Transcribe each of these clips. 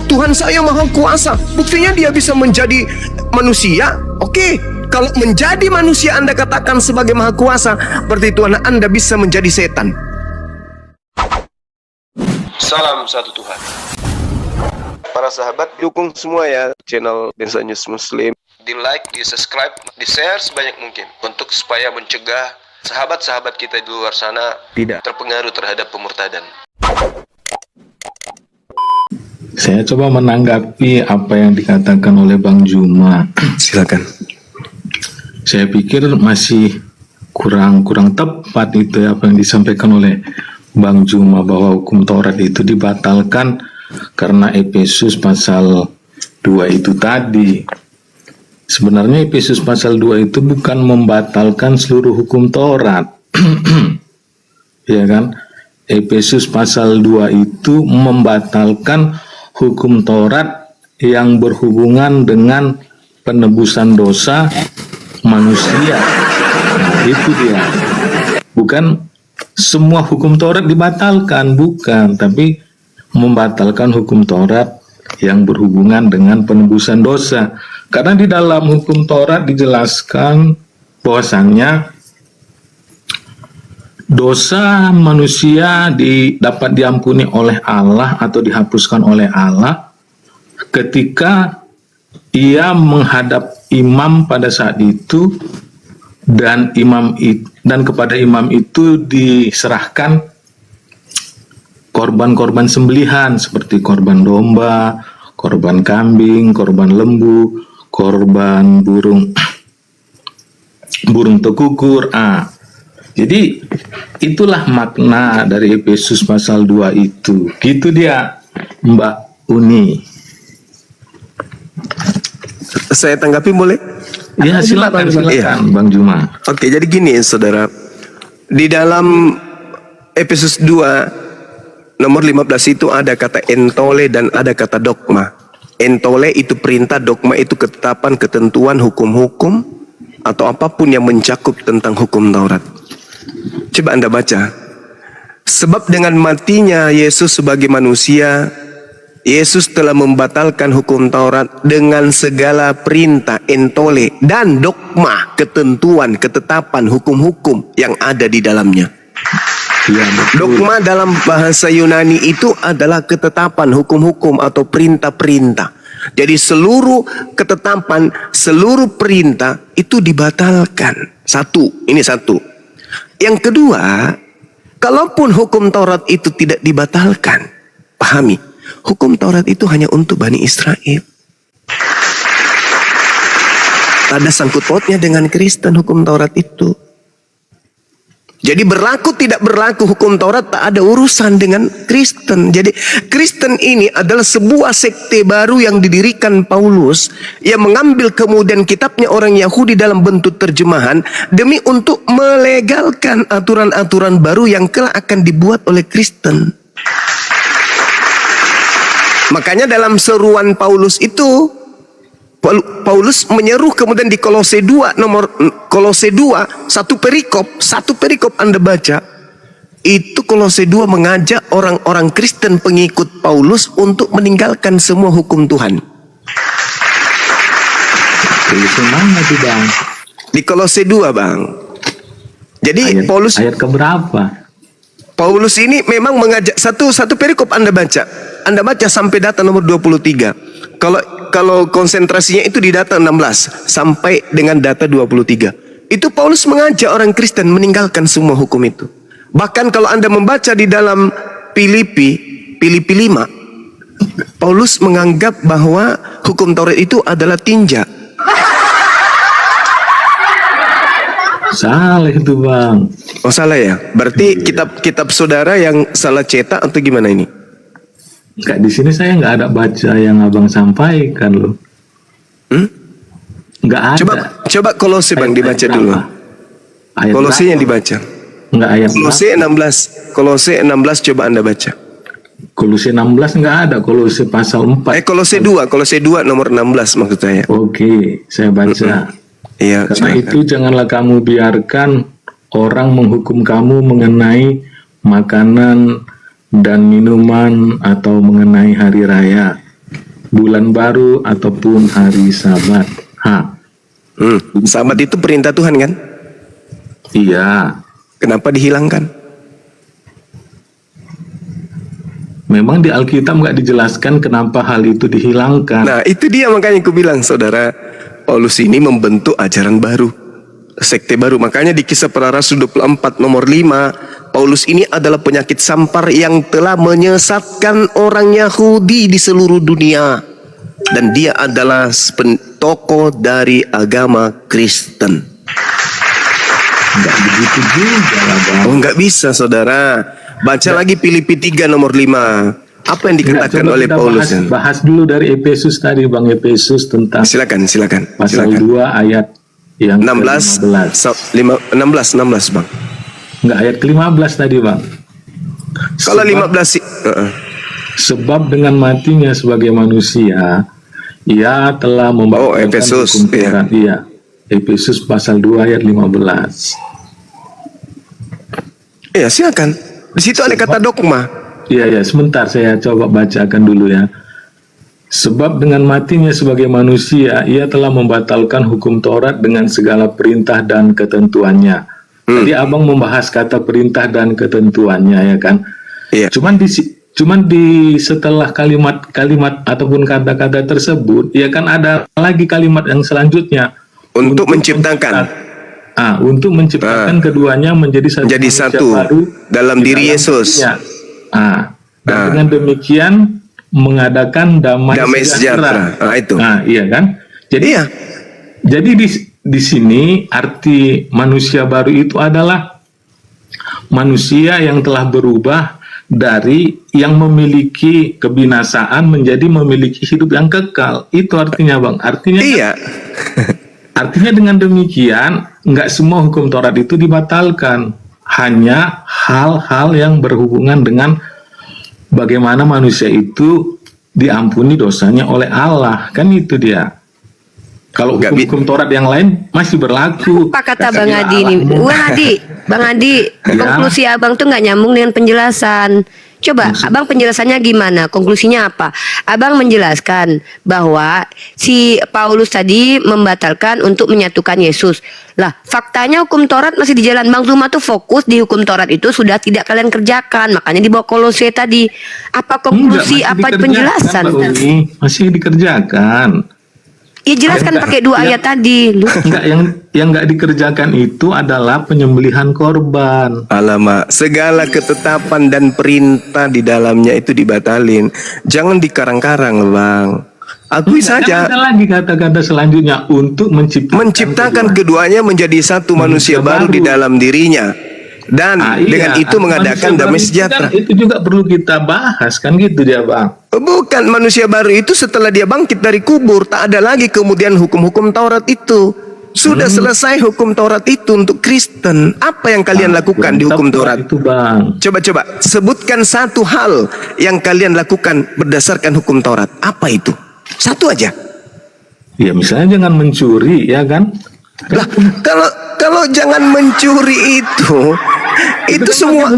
Tuhan saya maha kuasa. Buktinya dia bisa menjadi manusia. Oke, kalau menjadi manusia Anda katakan sebagai maha kuasa, berarti Tuhan Anda bisa menjadi setan. Salam satu Tuhan. Para sahabat, dukung semua ya channel Densa News Muslim. Di like, di subscribe, di share sebanyak mungkin, untuk supaya mencegah sahabat-sahabat kita di luar sana tidak terpengaruh terhadap pemurtadan. Saya coba menanggapi apa yang dikatakan oleh Bang Juma. Silakan. Saya pikir masih kurang tepat itu apa yang disampaikan oleh Bang Juma, bahwa hukum Taurat itu dibatalkan karena Efesus pasal 2 itu tadi. Sebenarnya Efesus pasal 2 itu bukan membatalkan seluruh hukum Taurat. Ya kan? Efesus pasal 2 itu membatalkan hukum Taurat yang berhubungan dengan penebusan dosa manusia. Nah, itu dia. Bukan semua hukum Taurat dibatalkan, bukan, tapi membatalkan hukum Taurat yang berhubungan dengan penebusan dosa. Karena di dalam hukum Taurat dijelaskan bahwasannya dosa manusia dapat diampuni oleh Allah atau dihapuskan oleh Allah ketika ia menghadap imam pada saat itu, dan kepada imam itu diserahkan korban-korban sembelihan seperti korban domba, korban kambing, korban lembu, korban burung tekukur. Jadi itulah makna dari Efesus pasal 2 itu. Gitu dia, Mbak Uni. Saya tanggapi boleh? Ya, silakan Bang Juma. Oke, jadi gini saudara. Di dalam Efesus 2 nomor 15 itu ada kata entole dan ada kata dogma. Entole itu perintah, dogma itu ketetapan, ketentuan, hukum-hukum atau apapun yang mencakup tentang hukum Taurat. Coba Anda baca. Sebab dengan matinya Yesus sebagai manusia, Yesus telah membatalkan hukum Taurat dengan segala perintah, entole, dan dogma, ketentuan, ketetapan, hukum-hukum yang ada di dalamnya. Ya, Dogma dalam bahasa Yunani itu adalah ketetapan, hukum-hukum atau perintah-perintah. Jadi seluruh ketetapan, seluruh perintah itu dibatalkan. Ini satu. Yang kedua, kalaupun hukum Taurat itu tidak dibatalkan, pahami, hukum Taurat itu hanya untuk Bani Israel. Ada sangkut pautnya dengan Kristen hukum Taurat itu. Jadi berlaku tidak berlaku hukum Taurat tak ada urusan dengan Kristen. Jadi Kristen ini adalah sebuah sekte baru yang didirikan Paulus, yang mengambil kemudian kitabnya orang Yahudi dalam bentuk terjemahan demi untuk melegalkan aturan-aturan baru yang kelak akan dibuat oleh Kristen. Makanya dalam seruan Paulus itu, Paulus menyeru kemudian di Kolose 2 satu perikop Anda baca itu. Kolose 2 mengajak orang-orang Kristen pengikut Paulus untuk meninggalkan semua hukum Tuhan. Di Kolose 2 Bang. Jadi ayat keberapa? Paulus ini memang mengajak satu perikop Anda baca sampai data nomor 23. Kalau konsentrasinya itu di data 16 sampai dengan data 23. Itu Paulus mengajak orang Kristen meninggalkan semua hukum itu. Bahkan kalau Anda membaca di dalam Filipi 5, Paulus menganggap bahwa hukum Taurat itu adalah tinja. Salah itu Bang. Oh salah ya? Berarti kitab saudara yang salah cetak atau gimana ini? Enggak, di sini saya nggak ada baca yang abang sampaikan loh. Nggak ada. Coba Kolose Bang dibaca dulu. Kolosenya dibaca. Nggak ayat Kolose 16 coba Anda baca. Kolose 16 nggak ada. Kolose pasal 4. Kolose 2 nomor 16 maksud saya. Oke, saya baca. Iya. Karena itu janganlah kamu biarkan orang menghukum kamu mengenai makanan dan minuman atau mengenai hari raya, bulan baru ataupun hari Sabat. Sabat itu perintah Tuhan kan? Iya. Kenapa dihilangkan? Memang di Alkitab nggak dijelaskan kenapa hal itu dihilangkan. Nah, itu dia makanya aku bilang, saudara, Paulus ini membentuk ajaran baru, sekte baru. Makanya di Kisah Para Rasul 24 nomor 5, Paulus ini adalah penyakit sampar yang telah menyesatkan orang Yahudi di seluruh dunia. Dan dia adalah tokoh dari agama Kristen. Nggak begitu juga lah, Bang. Oh, nggak bisa, saudara. Baca lagi Filipi 3 nomor 5. Apa yang dikatakan Coba oleh kita Paulus? bahas dulu dari Efesus tadi, Bang. Efesus tentang Silakan. pasal 2 ayat yang 16, ke-15. 16, Bang. Enggak, ayat ke-15 tadi, Bang. Kalau 15 sih, Sebab dengan matinya sebagai manusia, ia telah membatalkan Efesus, hukum Taurat. Iya. Efesus pasal 2 ayat 15. ya silakan. Di situ ada kata dogma. Iya, sebentar saya coba bacakan dulu ya. Sebab dengan matinya sebagai manusia, ia telah membatalkan hukum Taurat dengan segala perintah dan ketentuannya. Tadi Abang membahas kata perintah dan ketentuannya, ya kan? Iya. Cuman di setelah kalimat ataupun kata-kata tersebut, ya kan ada lagi kalimat yang selanjutnya. Untuk menciptakan. Untuk menciptakan keduanya menjadi satu baru dalam diri Yesus. Dan dengan demikian mengadakan damai sejahtera. Itu. Iya kan? Jadi di sini arti manusia baru itu adalah manusia yang telah berubah dari yang memiliki kebinasaan menjadi memiliki hidup yang kekal. Itu artinya, Bang. Artinya artinya dengan demikian nggak semua hukum Taurat itu dibatalkan, hanya hal-hal yang berhubungan dengan bagaimana manusia itu diampuni dosanya oleh Allah, kan itu dia. Kalau hukum Taurat yang lain masih berlaku. Apa kata Bang Adi ini? Bang Adi, konklusi Abang tuh nggak nyambung dengan penjelasan. Coba Abang penjelasannya gimana? Konklusinya apa? Abang menjelaskan bahwa si Paulus tadi membatalkan untuk menyatukan Yesus. Lah, faktanya hukum Taurat masih di jalan. Bang Zuma tuh fokus di hukum Taurat itu sudah tidak kalian kerjakan. Makanya dibawa Kolose tadi. Apa konklusi, apa penjelasan? Masih dikerjakan. Ya jelaskan pakai dua ayat tadi. Enggak, yang enggak dikerjakan itu adalah penyembelihan korban. Alamak, segala ketetapan dan perintah di dalamnya itu dibatalin. Jangan dikarang-karang, Bang. Akui saja. Ada lagi kata-kata selanjutnya untuk menciptakan keduanya menjadi satu manusia baru di dalam dirinya. Dan dengan itu mengadakan damai sejahtera. Itu juga perlu kita bahas, kan gitu dia, Bang. Bukan, manusia baru itu setelah dia bangkit dari kubur, tak ada lagi kemudian hukum-hukum Taurat itu. Sudah selesai hukum Taurat itu untuk Kristen. Apa yang kalian lakukan di hukum Taurat? Itu, Bang. Coba sebutkan satu hal yang kalian lakukan berdasarkan hukum Taurat. Apa itu? Satu aja. Ya misalnya jangan mencuri, ya kan? Lah, kalau jangan mencuri itu semua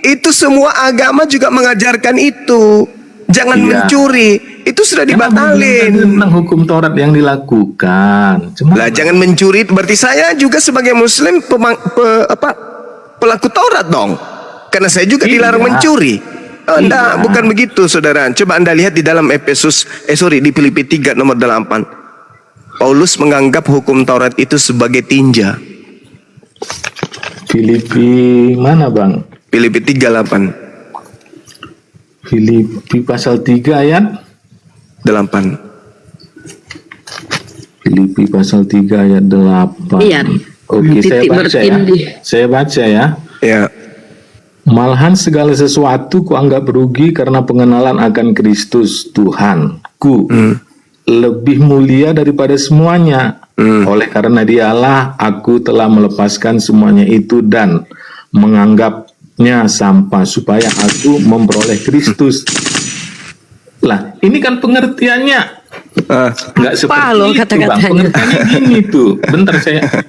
itu semua agama juga mengajarkan itu. Jangan mencuri, itu sudah dibatalin. Tentang hukum Taurat yang dilakukan. Lah, jangan mencuri berarti saya juga sebagai Muslim pelaku Taurat dong. Karena saya juga dilarang mencuri. Enggak, bukan begitu, saudara. Coba Anda lihat di dalam di Filipi 3 nomor 8. Paulus menganggap hukum Taurat itu sebagai tinja. Filipi mana, Bang? Filipi 3:8. Filipi pasal 3 ayat 8. Filipi pasal 3 ayat 8. Iya. Oke, saya baca ya. Ya. Malahan segala sesuatu kuanggap rugi karena pengenalan akan Kristus Tuhanku. Lebih mulia daripada semuanya. Oleh karena dialah aku telah melepaskan semuanya itu dan menganggapnya sampah supaya aku memperoleh Kristus. Lah, ini kan pengertiannya nggak seperti itu, Bang. Pengertiannya gini tuh. Bentar,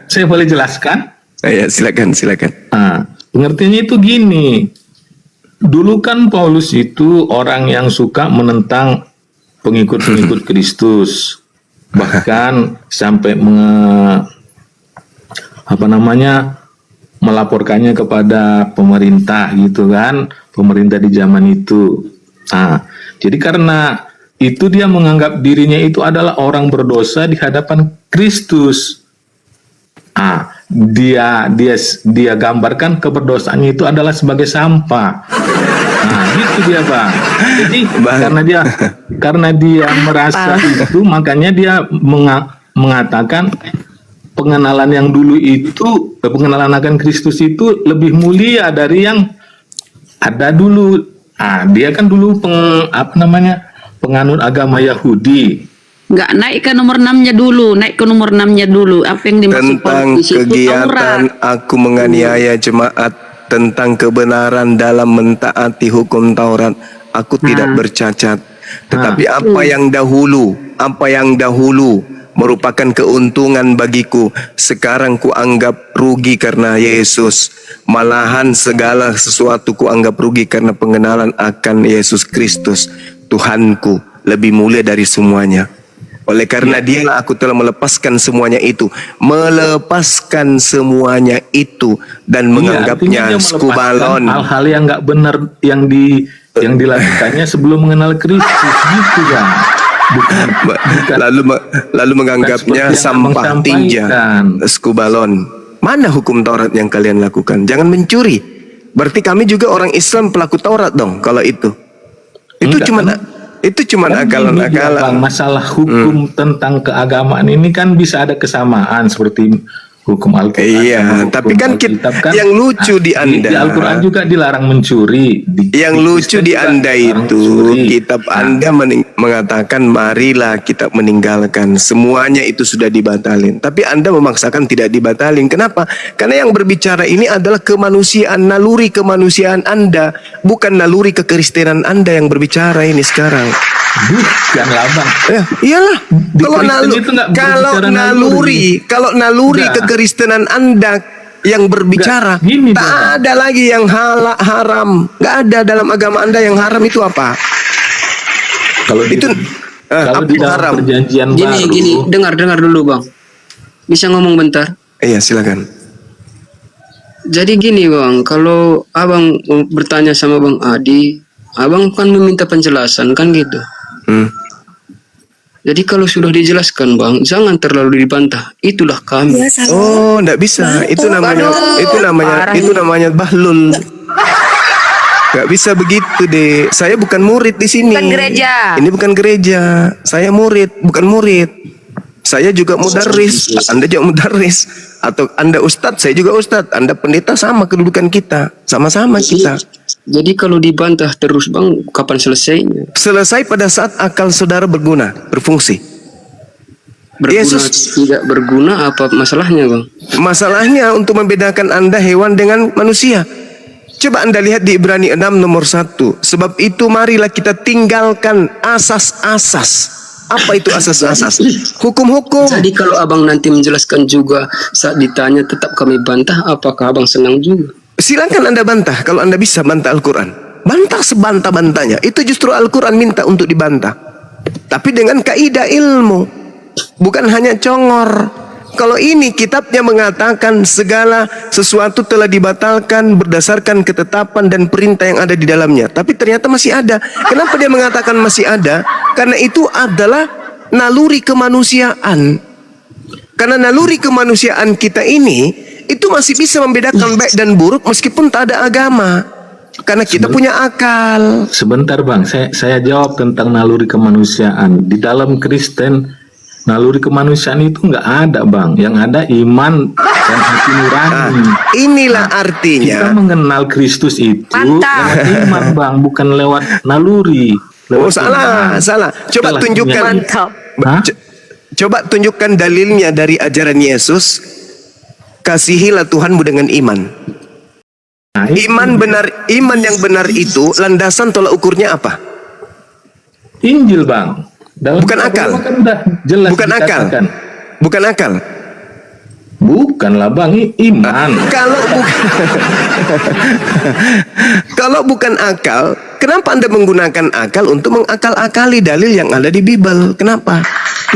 saya boleh jelaskan? Ya, silakan. Pengertiannya itu gini. Dulu kan Paulus itu orang yang suka menentang pengikut-pengikut Kristus, bahkan sampai melaporkannya kepada pemerintah gitu kan, pemerintah di zaman itu. Nah, jadi karena itu dia menganggap dirinya itu adalah orang berdosa di hadapan Kristus. Dia gambarkan keberdosaannya itu adalah sebagai sampah. Nah, gitu dia, Bang. Jadi karena dia merasa itu, makanya dia mengatakan pengenalan yang dulu itu, pengenalan akan Kristus itu lebih mulia dari yang ada dulu. Dia kan dulu penganut agama Yahudi. Nggak naik ke nomor 6-nya dulu, naik ke nomor 6-nya dulu. Apa yang dimaksud Tentang politisi itu kegiatan Taurat. aku menganiaya jemaat, tentang kebenaran dalam mentaati hukum Taurat, aku tidak bercacat. Tetapi apa yang dahulu merupakan keuntungan bagiku, sekarang ku anggap rugi karena Yesus. Malahan segala sesuatu ku anggap rugi karena pengenalan akan Yesus Kristus, Tuhanku, lebih mulia dari semuanya. Oleh karena Dialah aku telah melepaskan semuanya itu, dan menganggapnya artinya dia skubalon. melepaskan hal-hal yang nggak benar yang dilakukannya sebelum mengenal Kristus, gitu kan. Bukan Lalu menganggapnya seperti yang sampah Abang tinja, sampaikan. skubalon. Mana hukum Taurat yang kalian lakukan? Jangan mencuri. Berarti kami juga orang Islam pelaku Taurat dong kalau itu. Itu cuma Kan gini dia, Bang, akalan-akalan. masalah hukum tentang keagamaan ini kan bisa ada kesamaan seperti hukum Al-Quran. Iya, sama hukum tapi kan Alkitab yang lucu di Anda, di Al-Quran juga dilarang mencuri. Yang lucu di Kristen juga Anda dilarang itu, mencuri. kitab Anda mengatakan marilah kita meninggalkan. Semuanya itu sudah dibatalin. Tapi Anda memaksakan tidak dibatalin. Kenapa? Karena yang berbicara ini adalah kemanusiaan, naluri kemanusiaan Anda, bukan naluri kekristenan Anda yang berbicara ini sekarang. Bukanlah, Bang. Iyalah. Di Kristen itu nggak berbicara Kalau naluri Nggak. kekristenan Anda yang berbicara, Nggak, gini, tak Bang. ada lagi yang haram. Nggak ada dalam agama Anda yang haram itu apa? Kalau Itu kalau apa di yang dalam haram? perjanjian Gini, baru, dengar dulu Bang. Bisa ngomong bentar? Iya, silakan. Jadi gini Bang, kalau Abang bertanya sama Bang Adi, Abang kan meminta penjelasan kan gitu. Jadi kalau sudah dijelaskan Bang, jangan terlalu dibantah. Itulah kami. Oh, enggak bisa. Itu namanya bahlul. Enggak bisa begitu deh. Saya bukan murid di sini. Bukan gereja. Ini bukan gereja. Saya murid, bukan murid. Saya juga mudarris, Anda juga mudarris. Atau Anda ustadz, saya juga ustadz. Anda pendeta, sama kedudukan kita. Sama-sama kita. Jadi kalau dibantah terus Bang, kapan selesainya? Selesai pada saat akal saudara berguna, berfungsi. Berguna Yesus. tidak berguna apa masalahnya Bang? Masalahnya untuk membedakan Anda hewan dengan manusia. Coba Anda lihat di Ibrani 6 nomor 1. Sebab itu marilah kita tinggalkan asas-asas. Apa itu asas-asas? Hukum-hukum. Jadi kalau Abang nanti menjelaskan juga saat ditanya tetap kami bantah, apakah Abang senang juga? Silakan Anda bantah kalau Anda bisa bantah Al-Quran. Bantah sebantah-bantahnya. Itu justru Al-Quran minta untuk dibantah. Tapi dengan kaidah ilmu. Bukan hanya congor. Kalau ini kitabnya mengatakan segala sesuatu telah dibatalkan berdasarkan ketetapan dan perintah yang ada di dalamnya. Tapi ternyata masih ada. Kenapa dia mengatakan masih ada? Karena itu adalah naluri kemanusiaan. Karena naluri kemanusiaan kita ini itu masih bisa membedakan baik dan buruk meskipun tak ada agama. Karena kita punya akal. sebentar Bang, saya jawab tentang naluri kemanusiaan. Di dalam Kristen, naluri kemanusiaan itu nggak ada Bang. Yang ada iman dan hati nurani. Inilah Kita artinya. mengenal Kristus itu Mantap. lewat iman Bang, bukan lewat naluri. Oh, Lewat salah. Coba Itulah tunjukkan. punya- Mantap. Hah? Coba tunjukkan dalilnya dari ajaran Yesus. Kasihilah Tuhanmu dengan iman. Nah, itu Iman yang benar itu landasan tolak ukurnya apa? Injil Bang. Dalam Bukan akal. agama kan udah jelas Bukan akal. dikatakan. Bukan akal. Bukanlah bang, iman. Kalau bukan akal, kenapa Anda menggunakan akal untuk mengakal-akali dalil yang ada di Bible? Kenapa?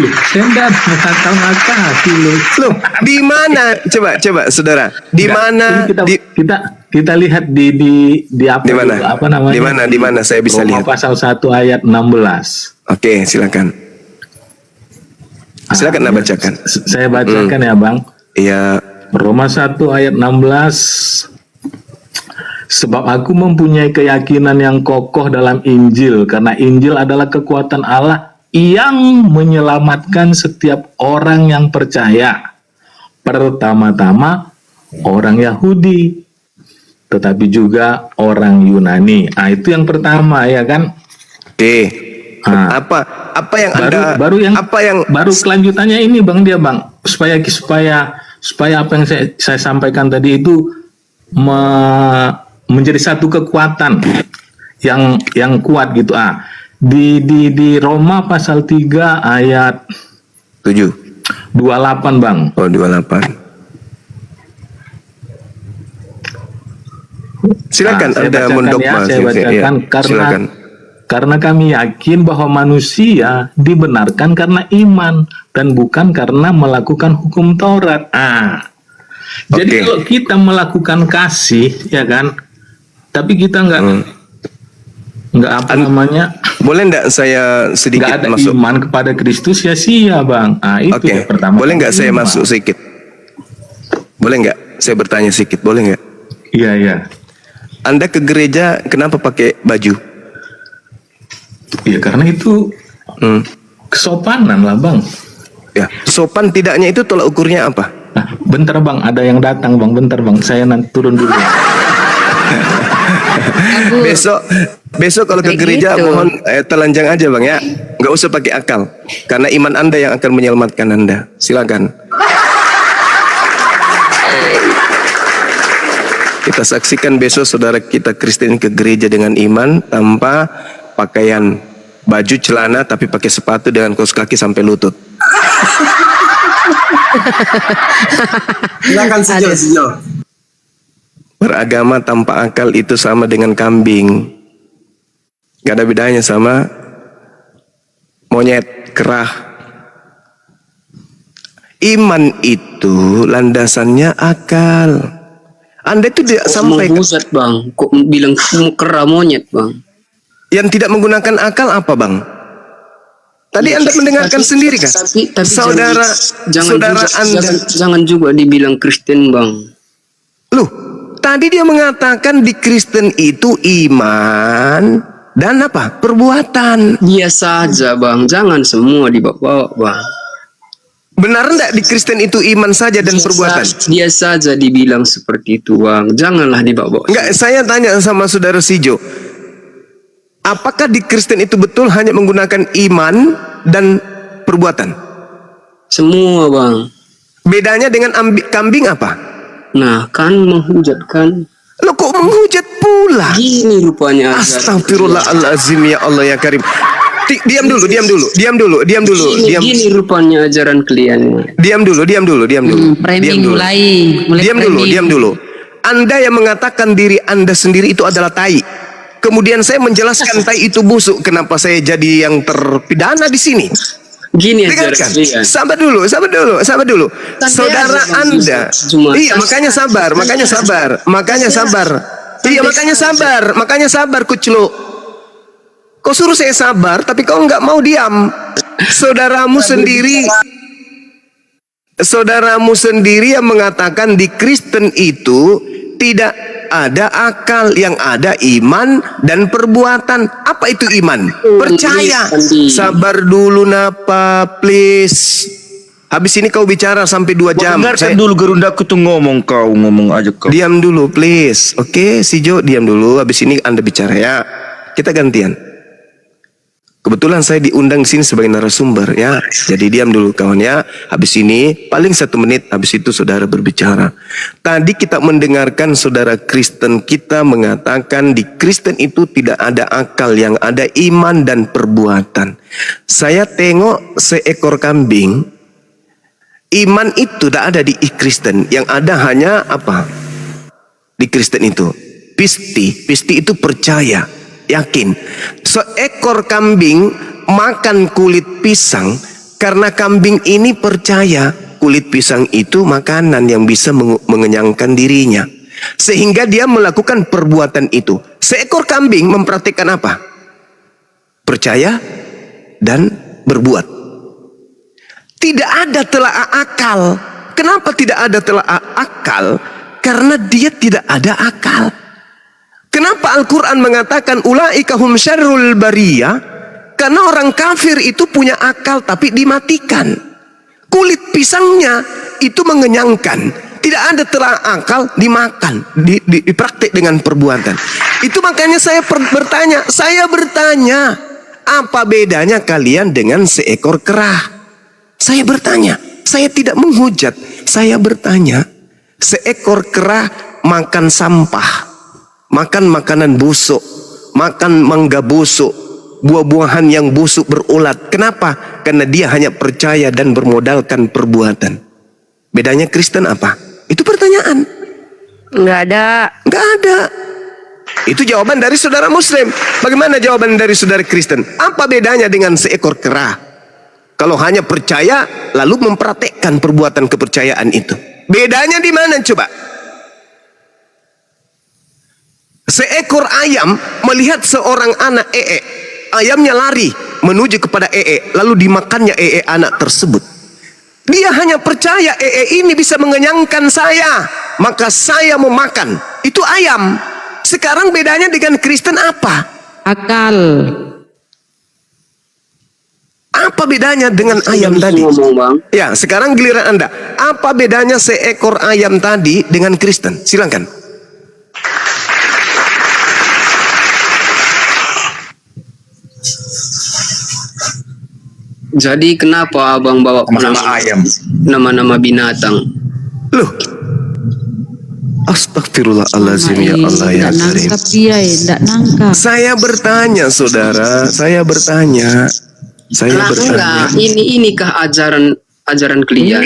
Loh, saya tidak mengakal-akali loh. Loh, di mana? Coba saudara, di Enggak, mana? ini kita lihat di apa? Di mana? dulu, apa namanya? Di mana saya bisa Roma lihat? pasal 1 ayat 16. Oke, silakan. Silakan Anda bacakan. Saya bacakan ya bang. Iya, Roma 1 ayat 16. Sebab aku mempunyai keyakinan yang kokoh dalam Injil, karena Injil adalah kekuatan Allah yang menyelamatkan setiap orang yang percaya. Pertama-tama orang Yahudi, tetapi juga orang Yunani. Ah, itu yang pertama ya kan? oke. Ah. Apa yang Anda baru kelanjutannya ini bang supaya apa yang saya sampaikan tadi itu menjadi satu kekuatan yang kuat gitu. Di Roma pasal 3 ayat 7. 28 bang. Oh, 28. Silakan Saya Anda bacakan mendogma. ya, saya bacakan Silakan. karena kami yakin bahwa manusia dibenarkan karena iman dan bukan karena melakukan hukum Taurat. Jadi Oke. kalau kita melakukan kasih, ya kan, tapi kita nggak apa namanya, Boleh enggak saya sedikit nggak ada masuk? iman kepada Kristus ya sia bang. Itu Oke. yang pertama. Boleh enggak saya Iman. masuk sedikit? Boleh enggak saya bertanya sedikit? Boleh enggak? Iya iya. Anda ke gereja kenapa pakai baju? Ya karena itu kesopanan lah bang. Ya, sopan tidaknya itu tolak ukurnya apa? Nah, bentar bang, ada yang datang bang, bentar bang, saya nanti turun dulu. Besok kalau ke Kayak gereja gitu. mohon telanjang aja bang ya, nggak usah pakai akal, karena iman Anda yang akan menyelamatkan Anda. Silakan. Kita saksikan besok saudara kita Kristen ke gereja dengan iman tanpa pakaian baju celana tapi pakai sepatu dengan kaos kaki sampai lutut. Silakan sejauh. Beragama tanpa akal itu sama dengan kambing. Gak ada bedanya sama monyet, kerah. Iman itu landasannya akal. Anda itu tidak sampai Menghujat bang, kok bilang kera monyet bang? yang tidak menggunakan akal apa bang? Tadi Anda mendengarkan sendiri kan? Tapi Saudara Anda. jangan juga dibilang Kristen bang. Loh, tadi dia mengatakan di Kristen itu iman dan apa? Perbuatan. Biasa aja bang, jangan semua dibawa bang. Benar enggak di Kristen itu iman saja dan perbuatan? Biasa aja dibilang seperti itu bang, janganlah dibawa. Enggak, saya tanya sama saudara Sijo. Apakah di Kristen itu betul hanya menggunakan iman dan perbuatan? Semua bang. Bedanya dengan kambing apa? Nah kan menghujat kan. Loh kok menghujat pula? Gini rupanya. Astagfirullahalazim ya Allah ya Karim. Diam dulu. Gini rupanya ajaran kalian. Diam dulu. Framing mulai framing. Diam dulu. Anda yang mengatakan diri Anda sendiri itu adalah tai. Kemudian saya menjelaskan tai itu busuk. Kenapa saya jadi yang terpidana di sini? Gini ajaran Dengarkan. kalian. Sabar dulu. Saudara Anda. Iya, makanya sabar. Makanya sabar kucluk. Kau suruh saya sabar, tapi kau nggak mau diam. Saudaramu sendiri yang mengatakan di Kristen itu tidak ada akal, yang ada iman dan perbuatan. Apa itu iman? Percaya. Sabar dulu napa, please. Habis ini kau bicara sampai 2 jam. Dengarkan dulu gerundaku tuh ngomong aja kau. Diam dulu, please. Oke, si Jo, diam dulu. Habis ini Anda bicara ya. Kita gantian. Kebetulan saya diundang di sini sebagai narasumber ya. Jadi diam dulu kawan ya. Habis ini paling 1 menit, habis itu saudara berbicara. Tadi kita mendengarkan saudara Kristen kita mengatakan di Kristen itu tidak ada akal, yang ada iman dan perbuatan. Saya tengok seekor kambing Iman itu tidak ada di Kristen. Yang ada hanya apa? Di Kristen itu pisti itu percaya, yakin. Seekor kambing makan kulit pisang karena kambing ini percaya kulit pisang itu makanan yang bisa mengenyangkan dirinya, sehingga dia melakukan perbuatan itu. Seekor kambing mempraktikkan apa? Percaya dan berbuat. Tidak ada telaah akal. Kenapa tidak ada telaah akal? Karena dia tidak ada akal. Kenapa Al-Quran mengatakan ulaika hum syarrul bariyah? Karena orang kafir itu punya akal tapi dimatikan. Kulit pisangnya itu mengenyangkan. Tidak ada telaah akal, dimakan, dipraktik dengan perbuatan. Itu makanya saya bertanya, apa bedanya kalian dengan seekor kera? Saya bertanya, saya tidak menghujat. Saya bertanya, seekor kera makan sampah, makan makanan busuk, makan mangga busuk, buah-buahan yang busuk berulat. Kenapa? Karena dia hanya percaya dan bermodalkan perbuatan. Bedanya Kristen apa? Itu pertanyaan. Nggak ada. Nggak ada. Itu jawaban dari saudara Muslim. Bagaimana jawaban dari saudara Kristen? Apa bedanya dengan seekor kera? Kalau hanya percaya lalu mempraktekkan perbuatan kepercayaan itu. Bedanya di mana coba? Seekor ayam melihat seorang anak ayamnya lari menuju kepada lalu dimakannya anak tersebut. Dia hanya percaya ini bisa mengenyangkan saya, maka saya mau makan. Itu ayam. Sekarang bedanya dengan Kristen apa? Akal. Apa bedanya dengan ayam tadi? Ngomong, Bang. Ya, sekarang giliran Anda. Apa bedanya seekor ayam tadi dengan Kristen? Silakan. Jadi kenapa abang bawa nama-nama binatang? Loh. Astagfirullahaladzim ya Allah ya Karim. Nangkap dia, tidak nangkap. Saya bertanya saudara, saya bertanya. Enggak, inikah ajaran kalian?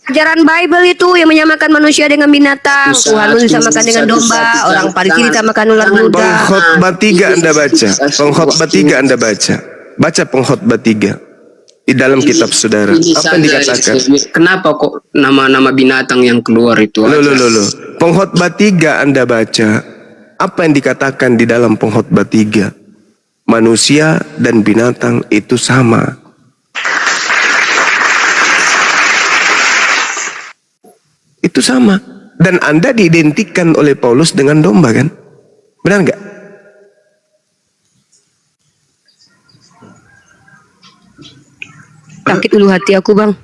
Ajaran Bible itu yang menyamakan manusia dengan binatang. Tuhan disamakan dengan domba. Orang Palestina disamakan ular muda. Pengkhotbah 3 Anda baca. Pengkhotbah 3 Anda baca. Baca Pengkhotbah 3 di dalam kitab saudara. Apa yang dikatakan? Kenapa kok nama-nama binatang yang keluar itu? Loh. Pengkhotbah 3 Anda baca. Apa yang dikatakan di dalam Pengkhotbah 3? Manusia dan binatang itu sama. Itu sama. Dan Anda diidentikan oleh Paulus dengan domba kan? Benar nggak? Sakit dulu hati aku, Bang.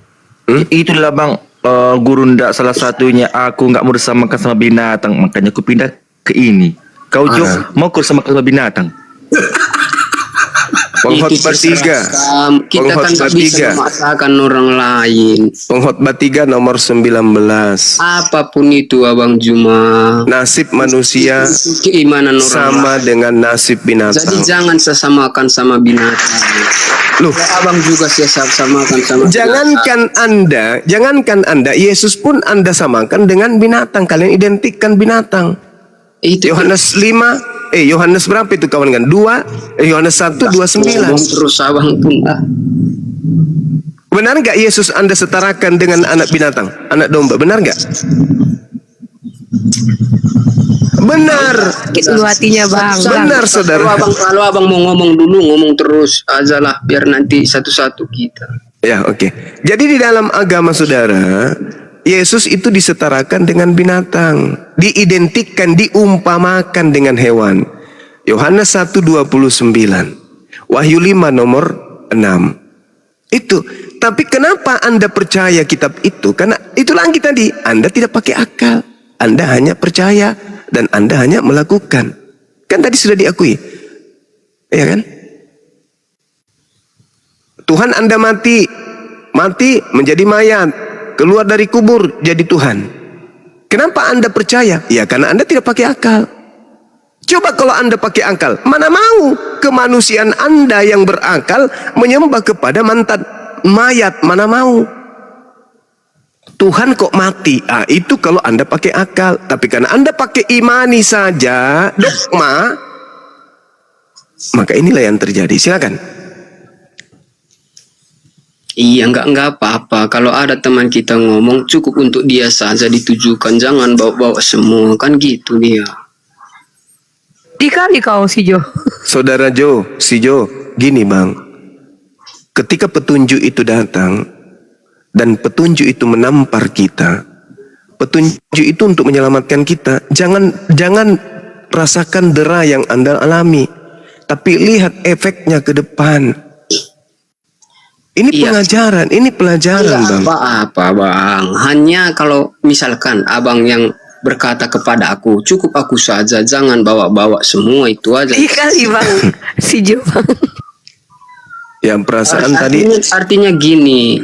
Itulah bang, guru ndak salah satunya aku nggak mau bersamakan sama binatang, makanya aku pindah ke ini. Kau Jok mau bersamakan sama binatang? Pengkhotbah 3. Kita kan nggak bisa memaksakan orang lain. Pengkhotbah 3 nomor 19. Apapun itu Abang Juma. Nasib manusia Keimanan orang sama lain. dengan nasib binatang. Jadi jangan sesamakan sama binatang. Loh, Abang juga sesamakan sama jangankan Anda, Yesus pun Anda samakan dengan binatang. Kalian identikkan binatang. Itu Yohanes 5, Yohanes berapa itu kawan kan? Yohanes 1:29. terus Abang pun Benar nggak Yesus Anda setarakan dengan anak binatang, anak domba? Benar nggak? Benar. Sakit dulu hatinya, Bang. Benar saudara. Kalau abang mau ngomong dulu, ngomong terus aja lah, biar nanti satu-satu kita. Ya, oke. Jadi di dalam agama saudara, Yesus itu disetarakan dengan binatang, diidentikan, diumpamakan dengan hewan. Yohanes 1:29, Wahyu 5 nomor 6. Itu. Tapi kenapa Anda percaya kitab itu? Karena itu lagi tadi, Anda tidak pakai akal. Anda hanya percaya dan Anda hanya melakukan. Kan tadi sudah diakui. Ya kan? Tuhan Anda mati menjadi mayat, keluar dari kubur jadi Tuhan. Kenapa Anda percaya? Ya karena Anda tidak pakai akal. Coba kalau Anda pakai akal, mana mau kemanusiaan Anda yang berakal menyembah kepada mayat, mana mau. Tuhan kok mati. Itu kalau Anda pakai akal. Tapi karena Anda pakai imani saja, dogma, maka inilah yang terjadi. Silakan. Iya, enggak apa-apa. Kalau ada teman kita ngomong, cukup untuk dia saja ditujukan, jangan bawa-bawa semua, kan gitu dia. Dikali kau si Jo. Saudara Jo, si Jo, gini bang. Ketika petunjuk itu datang, dan petunjuk itu menampar kita, petunjuk itu untuk menyelamatkan kita. Jangan rasakan dera yang Anda alami, tapi lihat efeknya ke depan. Ini Iya. pengajaran, ini pelajaran bang. Apa-apa bang, hanya kalau misalkan abang yang berkata kepada aku, cukup aku saja, jangan bawa-bawa semua, itu aja. Dikali bang si Jo bang. Yang perasaan tadi, Artinya gini,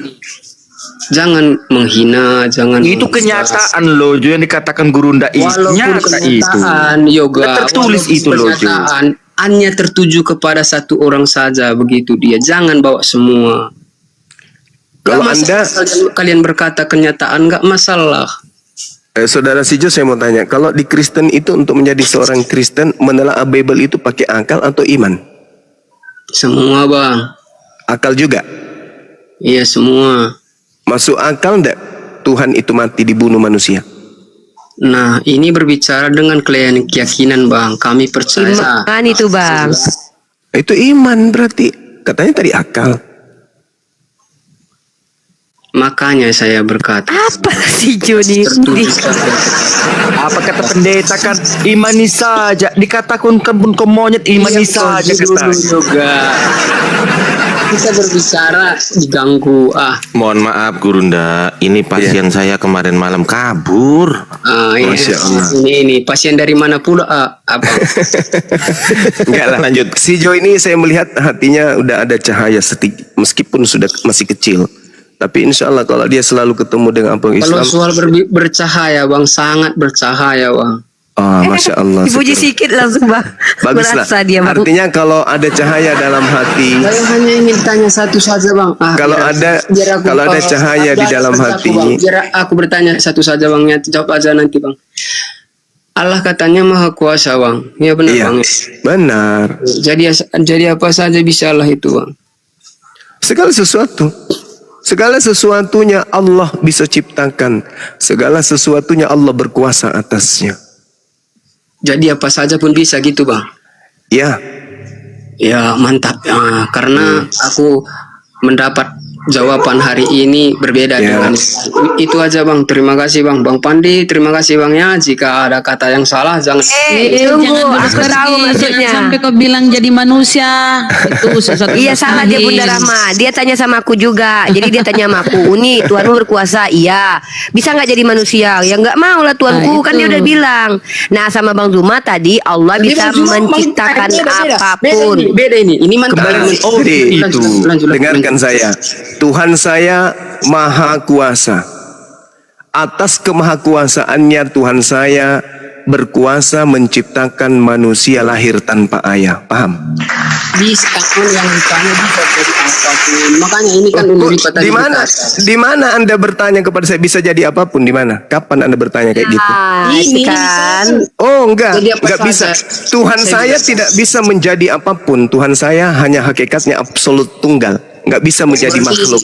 jangan menghina, jangan Itu kenyataan loh, Jo, yang dikatakan guru ndak walaupun nyata itu. kenyataan yoga, Nggak tertulis walaupun itu loh, Jo. kenyataan, hanya tertuju kepada satu orang saja, begitu dia, jangan bawa semua. kalau Nggak Anda, masalah, kalian berkata kenyataan nggak masalah. saudara Sijo, saya mau tanya, kalau di Kristen itu untuk menjadi seorang Kristen, menelaah Bible itu pakai akal atau iman? Semua bang, Akal juga. iya semua. Masuk akal enggak Tuhan itu mati dibunuh manusia? Nah ini berbicara dengan keyakinan bang, kami percaya. Iman itu bang. Itu iman berarti. Katanya tadi akal. Makanya saya berkata, Apa si Jo nih? tertuju Apa kata pendeta kan, imani saja. Dikatakan pun ke monyet, imani saja dulu kata. juga. Kita berbicara diganggu. Mohon maaf Gurunda, ini pasien saya kemarin malam kabur. Iya. Masya Allah. Ini pasien dari mana pula? Apa? Enggak lah. Lanjut. Si Jo ini saya melihat hatinya udah ada cahaya sedikit, meskipun sudah masih kecil. Tapi insya Allah kalau dia selalu ketemu dengan apa Kalau Islam, soal bercahaya bang, sangat bercahaya bang. Masya Allah. Dipuji syukur. sikit langsung bang. Baguslah. Merasa dia bang. Artinya kalau ada cahaya dalam hati, Saya hanya ingin tanya satu saja bang. Kalau ada cahaya di dalam hati. Biar aku bertanya satu saja bang, ya jawab aja nanti bang. Allah katanya maha kuasa bang, ya benar iya, bang. benar. Jadi apa saja bisa Allah itu bang. Segala sesuatunya Allah bisa ciptakan. Segala sesuatunya Allah berkuasa atasnya. Jadi apa saja pun bisa gitu bang. Ya, Ya mantap. Karena aku mendapat jawaban hari ini berbeda Ya. dengan itu aja bang. Terima kasih bang. Bang Pandi, terima kasih bang ya. Jika ada kata yang salah jangan. Tunggu, Jangan aku pergi, tahu maksudnya. jangan sampai kau bilang jadi manusia. Itu sesuatu Iya yang salah dia mustahil. Bunda Rahma. Dia tanya sama aku juga. Jadi dia tanya sama aku, Uni Tuhanmu berkuasa. Iya. Bisa nggak jadi manusia? Ya nggak mau lah Tuanku. Nah, Kan itu. dia udah bilang. Nah sama Bang Zuma tadi Allah bisa menciptakan apapun. Beda ini. Ini mantap. kembali itu. Dengarkan saya. Tuhan saya maha kuasa. Atas kemahakuasaannya Tuhan saya berkuasa menciptakan manusia lahir tanpa ayah. Paham? Bisa kan yang ditanya bisa jadi apapun. Makanya ini kan udah dipatah. Di mana Anda bertanya kepada saya bisa jadi apapun? Di mana? Kapan Anda bertanya kayak gitu? Nah, Ini itu kan. Oh enggak, Jadi apa enggak bisa. saja? Tuhan Saya saya bisa. tidak bisa menjadi apapun. Tuhan saya hanya hakikatnya absolut tunggal. Enggak bisa menjadi makhluk.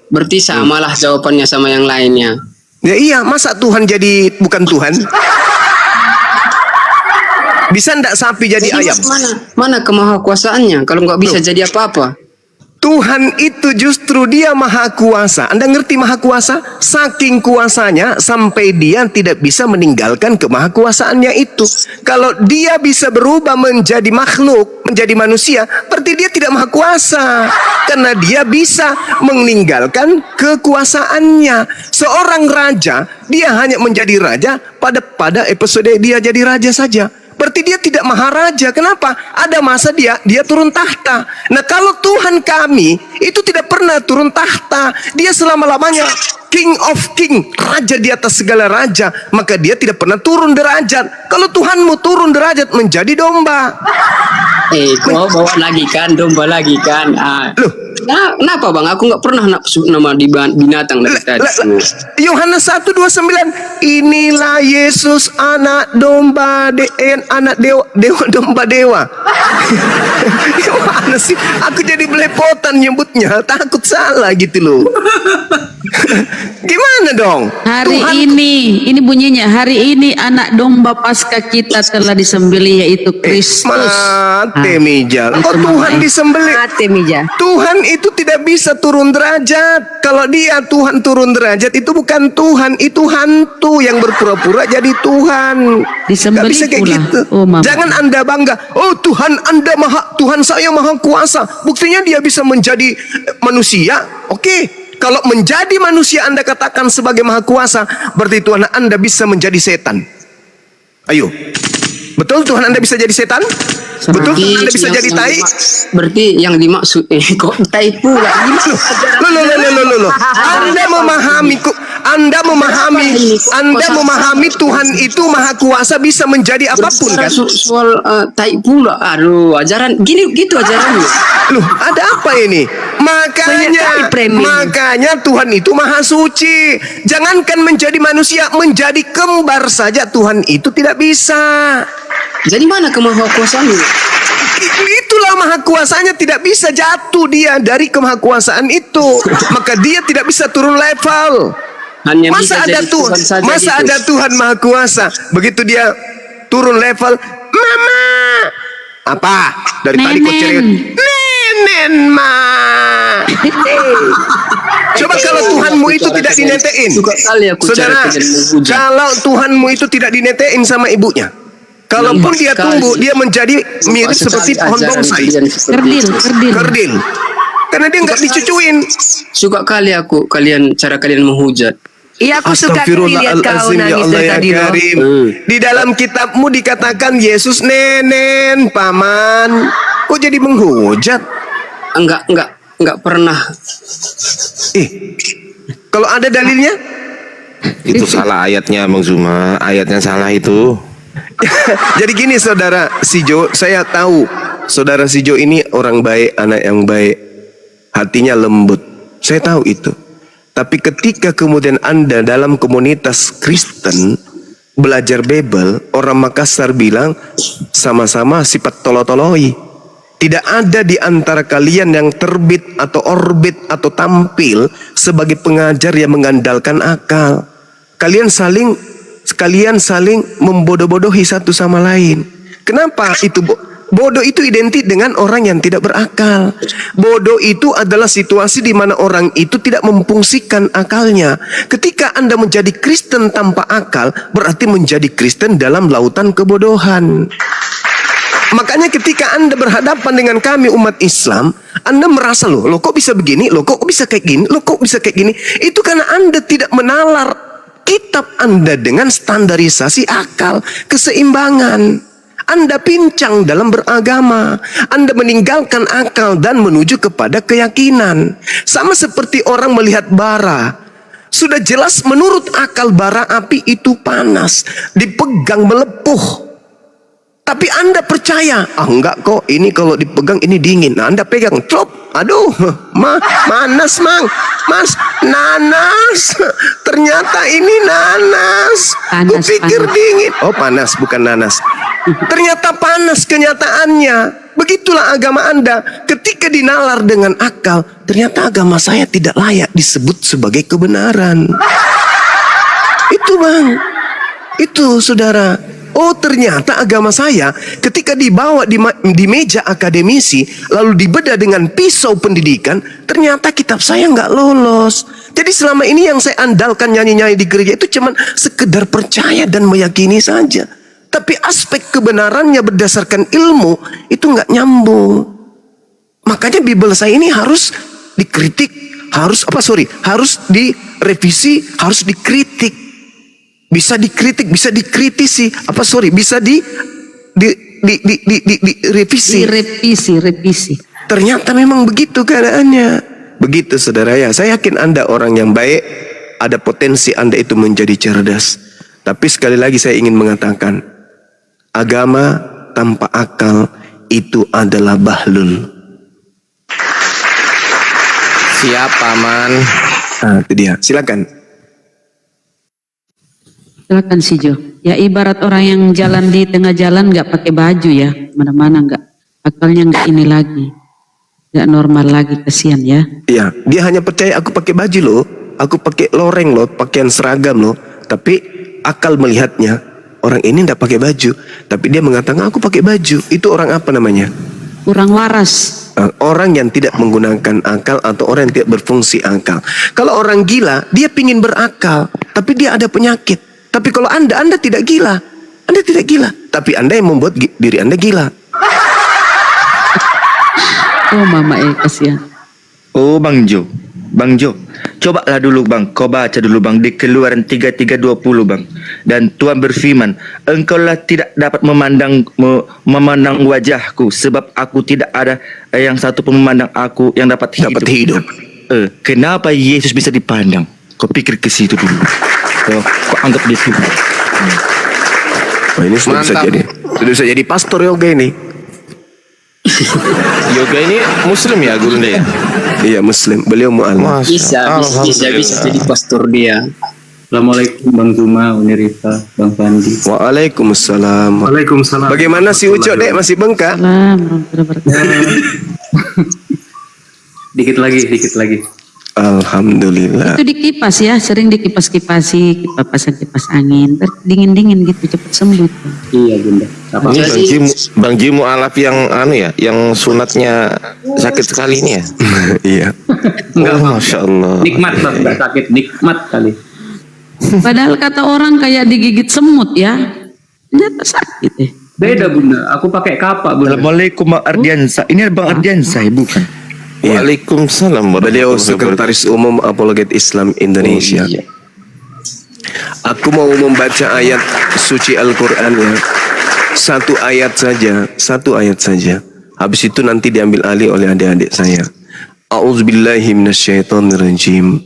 Berarti samalah jawabannya sama yang lainnya. Ya iya, masa Tuhan jadi bukan Tuhan? Bisa enggak sapi jadi ayam? Mana kemahakuasaannya kalau nggak bisa jadi apa-apa? Tuhan itu justru dia maha kuasa. Anda ngerti maha kuasa? Saking kuasanya sampai dia tidak bisa meninggalkan kemahakuasaannya itu. Kalau dia bisa berubah menjadi makhluk, menjadi manusia, berarti dia tidak maha kuasa. Karena dia bisa meninggalkan kekuasaannya. Seorang raja, dia hanya menjadi raja pada episode dia jadi raja saja. Berarti dia tidak maharaja. Kenapa? Ada masa dia turun tahta. Nah kalau Tuhan kami itu tidak pernah turun tahta. Dia selama-lamanya King of King, raja di atas segala raja. Maka dia tidak pernah turun derajat. Kalau Tuhanmu turun derajat menjadi domba. Kau bawa lagi kan, domba lagi kan. Loh, Nah, kenapa bang? Aku nggak pernah sebut nama di binatang dari tadi. Yohanes 1:29, inilah Yesus anak domba anak domba dewa. Gimana sih? Aku jadi belepotan nyebutnya, takut salah gitu loh. Gimana dong? Hari Tuhan- ini bunyinya, hari ini anak domba Paskah kita telah disembelih, yaitu Kristus. Mate Mijal. Oh, Tuhan disembelih. Mati Mija. Tuhan itu tidak bisa turun derajat. Kalau dia Tuhan turun derajat, itu bukan Tuhan, itu hantu yang berpura-pura jadi Tuhan. Disembelih Gak bisa kayak pula. gitu. Oh, Mama. Jangan Anda bangga. Oh, Tuhan Anda Tuhan saya maha kuasa. Buktinya dia bisa menjadi manusia. Oke. Kalau menjadi manusia Anda katakan sebagai maha kuasa, berarti Tuhan Anda bisa menjadi setan. Ayo. Betul Tuhan Anda bisa jadi setan? Betul Tuhan Anda bisa jadi tai? Berarti yang dimaksud kok tai pula? Loh. Anda memahami Tuhan itu maha kuasa bisa menjadi apapun kan? Soal tai pula. Aduh, ajaran gini gitu ajarannya. Loh, ada apa ini? Makanya Tuhan itu maha suci. Jangankan menjadi manusia, menjadi kembar saja Tuhan itu tidak bisa. Jadi mana kemahakuasaannya? Itulah maha kuasanya, tidak bisa jatuh dia dari kemahakuasaan itu. Maka dia tidak bisa turun level. Hanya Masa bisa ada jadi Tuhan, saja masa gitu. ada Tuhan maha kuasa. Begitu dia turun level, Mama. Apa? Dari tadi kau cerewet. Nenen ma. Coba kalau Tuhanmu itu tidak dinetein. Suka kali aku Saudara, cara kalian menghujat. kalau Tuhanmu itu tidak dinetein sama ibunya, kalaupun Nampak dia sekali. tumbuh, dia menjadi mirip seperti pohon bonsai. Kerdil. Kerdil. Karena dia nggak dicucuin. Suka kali aku cara kalian menghujat. Iya, aku suka tuh lihat kau Astagfirullahaladzim, ya nangis Allah dari ya tadi loh. Karim. Di dalam kitabmu dikatakan Yesus nenen, paman. Kok jadi menghujat? Enggak pernah. Kalau ada dalilnya? Itu salah ayatnya Bang Zuma. Ayatnya salah itu. Jadi gini saudara Sijo, saya tahu saudara Sijo ini orang baik, anak yang baik, hatinya lembut. Saya tahu itu. Tapi ketika kemudian Anda dalam komunitas Kristen belajar Bible, orang Makassar bilang sama-sama sifat tolo-toloi. Tidak ada di antara kalian yang terbit atau orbit atau tampil sebagai pengajar yang mengandalkan akal. Kalian saling membodoh-bodohi satu sama lain. Kenapa itu? Bodoh itu identik dengan orang yang tidak berakal. Bodoh itu adalah situasi di mana orang itu tidak memfungsikan akalnya. Ketika Anda menjadi Kristen tanpa akal, berarti menjadi Kristen dalam lautan kebodohan. Makanya ketika Anda berhadapan dengan kami umat Islam, Anda merasa loh kok bisa begini, loh kok bisa kayak gini, loh kok bisa kayak gini. Itu karena Anda tidak menalar kitab Anda dengan standarisasi akal, keseimbangan. Anda pincang dalam beragama. Anda meninggalkan akal dan menuju kepada keyakinan. Sama seperti orang melihat bara. Sudah jelas menurut akal bara api itu panas, dipegang melepuh. Tapi Anda percaya, enggak kok, ini kalau dipegang ini dingin. Nah, Anda pegang, clop, aduh, manas mang, mas, nanas. Ternyata ini nanas. Kupikir dingin. Oh panas, bukan nanas. Ternyata panas kenyataannya. Begitulah agama Anda. Ketika dinalar dengan akal, ternyata agama saya tidak layak disebut sebagai kebenaran. Itu bang, itu saudara. Oh ternyata agama saya ketika dibawa di meja akademisi lalu dibedah dengan pisau pendidikan, ternyata kitab saya nggak lolos. Jadi selama ini yang saya andalkan nyanyi-nyanyi di gereja itu cuman sekedar percaya dan meyakini saja. Tapi aspek kebenarannya berdasarkan ilmu itu nggak nyambung. Makanya Bible saya ini harus dikritik, harus direvisi, harus dikritik. Bisa dikritik, bisa dikritisi, bisa direvisi. Revisi. Ternyata memang begitu keadaannya. Begitu saudara ya. Saya yakin Anda orang yang baik, ada potensi Anda itu menjadi cerdas. Tapi sekali lagi saya ingin mengatakan, agama tanpa akal itu adalah bahlul. Siap, Paman. Nah, itu dia. Silakan. Silakan si Jo. Ya ibarat orang yang jalan di tengah jalan nggak pakai baju ya, mana-mana nggak, akalnya nggak ini lagi, nggak normal lagi, kasihan ya. Iya, dia hanya percaya aku pakai baju loh, aku pakai loreng loh, pakaian seragam loh. Tapi akal melihatnya orang ini tidak pakai baju, tapi dia mengatakan aku pakai baju. Itu orang apa namanya? Kurang waras. Orang yang tidak menggunakan akal atau orang yang tidak berfungsi akal. Kalau orang gila, dia pingin berakal, tapi dia ada penyakit. Tapi kalau Anda tidak gila. Anda tidak gila, tapi Anda yang membuat diri Anda gila. Oh mama kasihan. Oh Bang Jo. Bang Jo, cobalah dulu Bang, kau baca dulu Bang di Keluaran 33:20 Bang. Dan Tuhan berfirman, engkaulah tidak dapat memandang wajahku, sebab aku tidak ada yang satu pun memandang aku yang dapat hidup. Kenapa Yesus bisa dipandang? Kau pikir ke situ dulu. Kau anggap dia Tuhan. Oh, ini sudah bisa Mantap. jadi. Sudah bisa jadi pastor yoga ini. Yoga ini Muslim ya, Gurunda ya? Iya, Muslim. Beliau mu'alaf. Bisa jadi pastor dia. Assalamualaikum Bang Zuma, Unirita, Bang Fandi. Waalaikumsalam. Waalaikumsalam. Bagaimana si Ucok, Dek? Masih bengkak? Salam warahmatullahi wabarakatuh. Dikit lagi. Alhamdulillah. Itu dikipas ya, sering dikipas-kipasi, pasang kipas angin, dingin-dingin gitu, cepat sembuh. Iya Bunda. Apa? Ini Bang Jimu alaf yang yang sunatnya sakit sekali ini ya. Iya. Enggak, Oh, Masya Allah. nikmat Bang, enggak sakit, nikmat kali. Padahal kata orang kayak digigit semut ya, ternyata sakit ya. Beda Bunda, aku pakai kapak Bunda. Assalamualaikum Bang Ardiansa. Ini Bang Ardiansa bukan? Waalaikumsalam. Beliau warahmatullahi Sekretaris Umum Apologet Islam Indonesia. Oh, iya. Aku mau membaca ayat suci Al-Quran ya. Satu ayat saja. Habis itu nanti diambil alih oleh adik-adik saya. A'udzubillahi minasyaitonirrajim.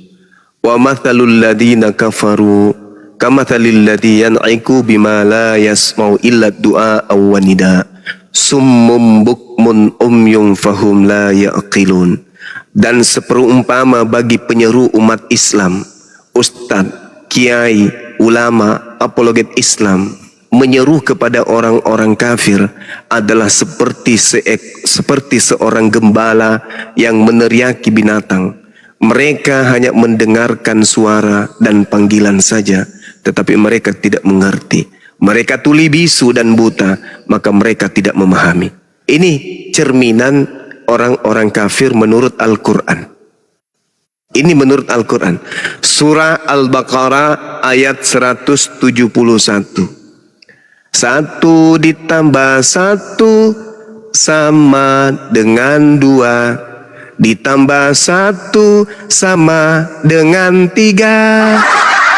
Wa mathalul ladina kafaru kamathalil ladzi yan'iku bima la yasma'u illa du'a aw nida. Summum bukmun umyum fahum la ya'qilun. Dan seperumpama bagi penyeru umat Islam, ustadz, kiai, ulama, apologet Islam menyeru kepada orang-orang kafir adalah seperti seorang gembala yang meneriaki binatang. Mereka hanya mendengarkan suara dan panggilan saja, tetapi mereka tidak mengerti. Mereka tuli bisu dan buta, maka mereka tidak memahami. Ini cerminan orang-orang kafir menurut Al-Quran. Ini menurut Al-Quran. Surah Al-Baqarah ayat 171. 1 ditambah 1 sama dengan 2. Ditambah 1 sama dengan 3.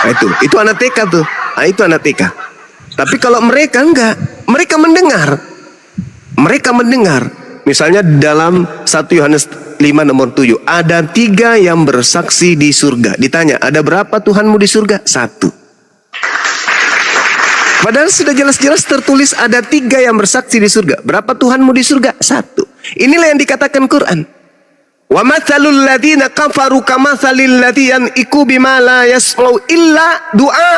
Nah, itu anak TK tuh. Nah, itu anak TK. Tapi kalau mereka enggak, mereka mendengar. Mereka mendengar. Misalnya dalam 1 Yohanes 5 nomor 7, ada 3 yang bersaksi di surga. Ditanya, ada berapa Tuhanmu di surga? 1. Padahal sudah jelas-jelas tertulis ada 3 yang bersaksi di surga. Berapa Tuhanmu di surga? 1. Inilah yang dikatakan Quran. Wa mathalul ladzina kafaru kamathalil ladzi yan'iku bima la yasma'u illa du'a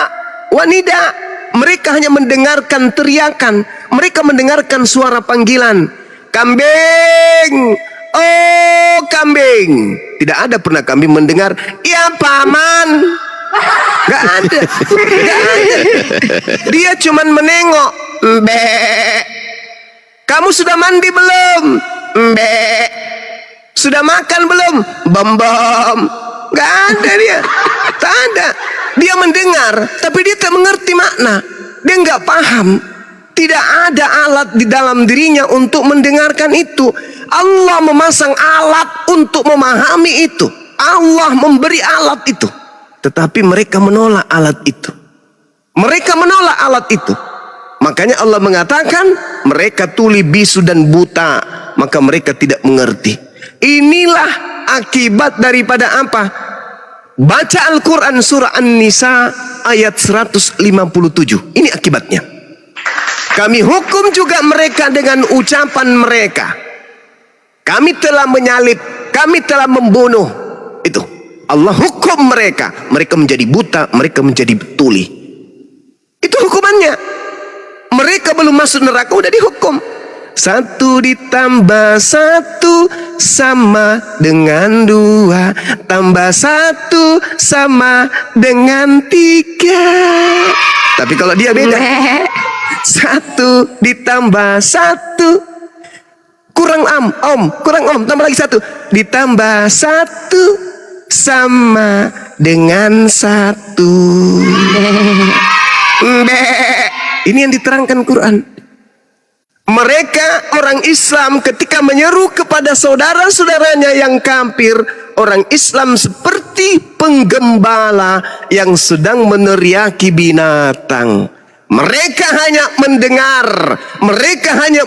wa nida. Mereka hanya mendengarkan teriakan, mereka mendengarkan suara panggilan. Kambing, oh kambing. Tidak ada pernah kambing mendengar, ya paman. Gak ada. Dia cuman menengok. Mbe. Kamu sudah mandi belum? Mbe. Sudah makan belum? Bom. Gak ada dia. Tak ada. Dia mendengar, tapi dia tak mengerti makna. Dia nggak paham. Tidak ada alat di dalam dirinya untuk mendengarkan itu. Allah memasang alat untuk memahami itu. Allah memberi alat itu. Tetapi mereka menolak alat itu. Mereka menolak alat itu. Makanya Allah mengatakan mereka tuli bisu dan buta, maka mereka tidak mengerti. Inilah akibat daripada apa? Baca Al-Quran surah An-Nisa ayat 157. Ini akibatnya. Kami hukum juga mereka dengan ucapan mereka. Kami telah menyalib, kami telah membunuh. Itu Allah hukum mereka. Mereka menjadi buta, mereka menjadi tuli. Itu hukumannya. Mereka belum masuk neraka udah dihukum. 1 ditambah 1 sama dengan 2, tambah 1 sama dengan 3. Tapi kalau dia beda. 1 ditambah 1 kurang om, tambah lagi 1 ditambah 1 sama dengan 1. Ini yang diterangkan Quran. Mereka orang Islam ketika menyeru kepada saudara-saudaranya yang kafir, orang Islam seperti penggembala yang sedang meneriaki binatang. Mereka hanya mendengar, mereka hanya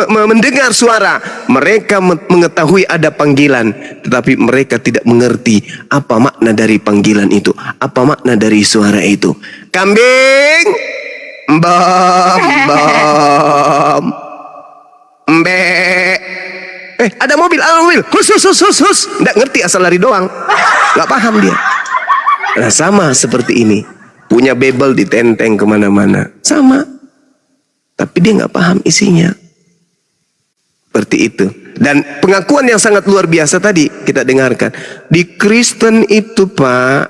mendengar suara, mereka mengetahui ada panggilan, tetapi mereka tidak mengerti apa makna dari panggilan itu, apa makna dari suara itu. Kambing, bam, mbe. Ada mobil, hus. Nggak ngerti, asal lari doang, nggak paham dia. Nah, sama seperti ini. Punya bebel ditenteng kemana-mana, sama, tapi dia nggak paham isinya. Seperti itu. Dan pengakuan yang sangat luar biasa tadi kita dengarkan. Di Kristen itu Pak,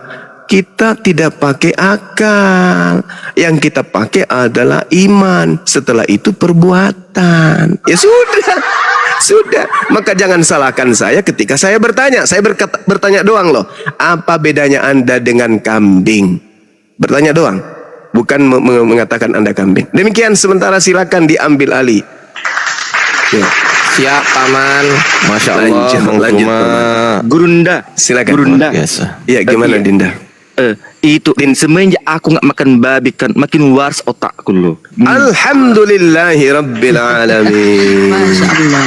kita tidak pakai akal. Yang kita pakai adalah iman. Setelah itu perbuatan. Ya sudah. Maka jangan salahkan saya ketika saya bertanya. Saya bertanya doang loh. Apa bedanya Anda dengan kambing? Bertanya doang, bukan mengatakan Anda kambing. Demikian, sementara silakan diambil alih. Ya. Siap, Paman. Masya Allah. Lanjut, Gurunda, silakan. Gurunda. Biasa. Ya, gimana Dinda? Itu Din, semenjak aku nggak makan babi kan makin waras otakku loh. Alhamdulillahi Rabbil Alamin. Masya Allah.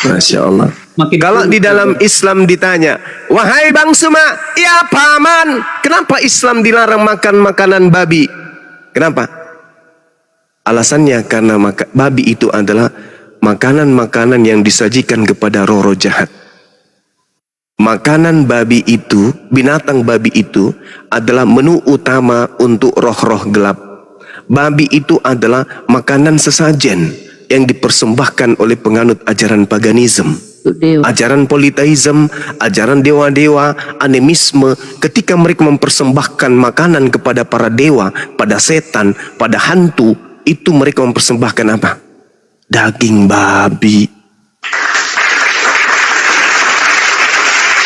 Masya Allah. Makin Kalau di dalam Islam ditanya, wahai Bang Suma, ya Paman, kenapa Islam dilarang makan makanan babi? Kenapa? Alasannya karena babi itu adalah makanan-makanan yang disajikan kepada roh-roh jahat. Makanan babi itu, binatang babi itu adalah menu utama untuk roh-roh gelap. Babi itu adalah makanan sesajen yang dipersembahkan oleh penganut ajaran paganisme, ajaran politeisme, ajaran dewa-dewa, animisme. Ketika mereka mempersembahkan makanan kepada para dewa, pada setan, pada hantu, itu mereka mempersembahkan apa? Daging babi.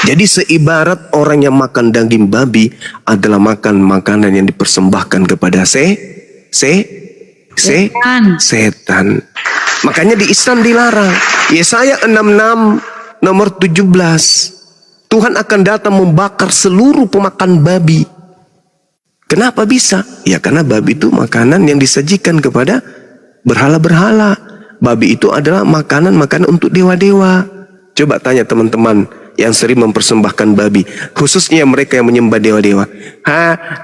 Jadi seibarat orang yang makan daging babi adalah makan makanan yang dipersembahkan kepada setan. Makanya di Islam dilarang. Yesaya 66 nomor 17. Tuhan akan datang membakar seluruh pemakan babi. Kenapa bisa? Ya karena babi itu makanan yang disajikan kepada berhala-berhala. Babi itu adalah makanan-makanan untuk dewa-dewa. Coba tanya teman-teman yang sering mempersembahkan babi, khususnya mereka yang menyembah dewa-dewa.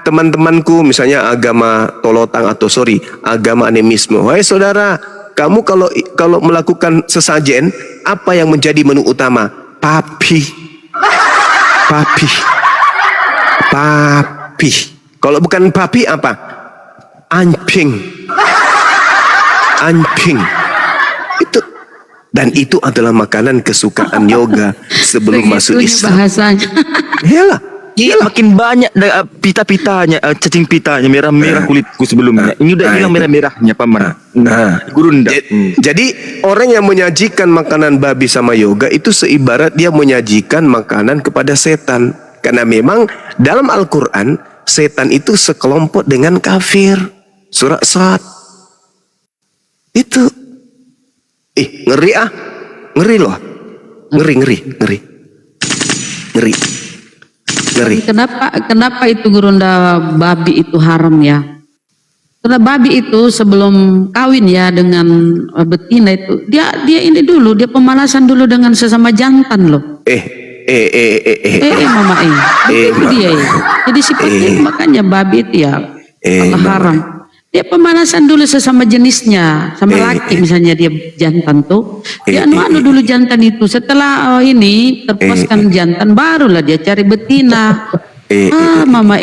Teman-temanku misalnya agama tolotang atau agama animisme. Wahai saudara, kamu kalau melakukan sesajen, apa yang menjadi menu utama? Papi. Kalau bukan papi apa? Anjing. Itu. Dan itu adalah makanan kesukaan yoga sebelum masuk Islam. Bahasanya. Iyalah. Makin banyak pita-pitanya, cacing pitanya merah-merah kulitku sebelumnya. Ini udah hilang merah-merahnya Paman. Gurunda. Jadi orang yang menyajikan makanan babi sama yoga itu seibarat dia menyajikan makanan kepada setan. Karena memang dalam Al-Quran setan itu sekelompok dengan kafir. Surah Sad. Itu. Ngeri ah. Ngeri loh. Ngeri. Kenapa itu Gurunda babi itu haram ya? Karena babi itu sebelum kawin ya dengan betina itu dia ini dulu, dia pemanasan dulu dengan sesama jantan loh. Mama itu dia ya. Jadi seperti itu, makanya babi itu ya Allah haram. Dia pemanasan dulu sesama jenisnya, sama laki misalnya dia jantan tuh. Dia anu dulu jantan itu. Setelah ini terpuaskan jantan, barulah dia cari betina. Mama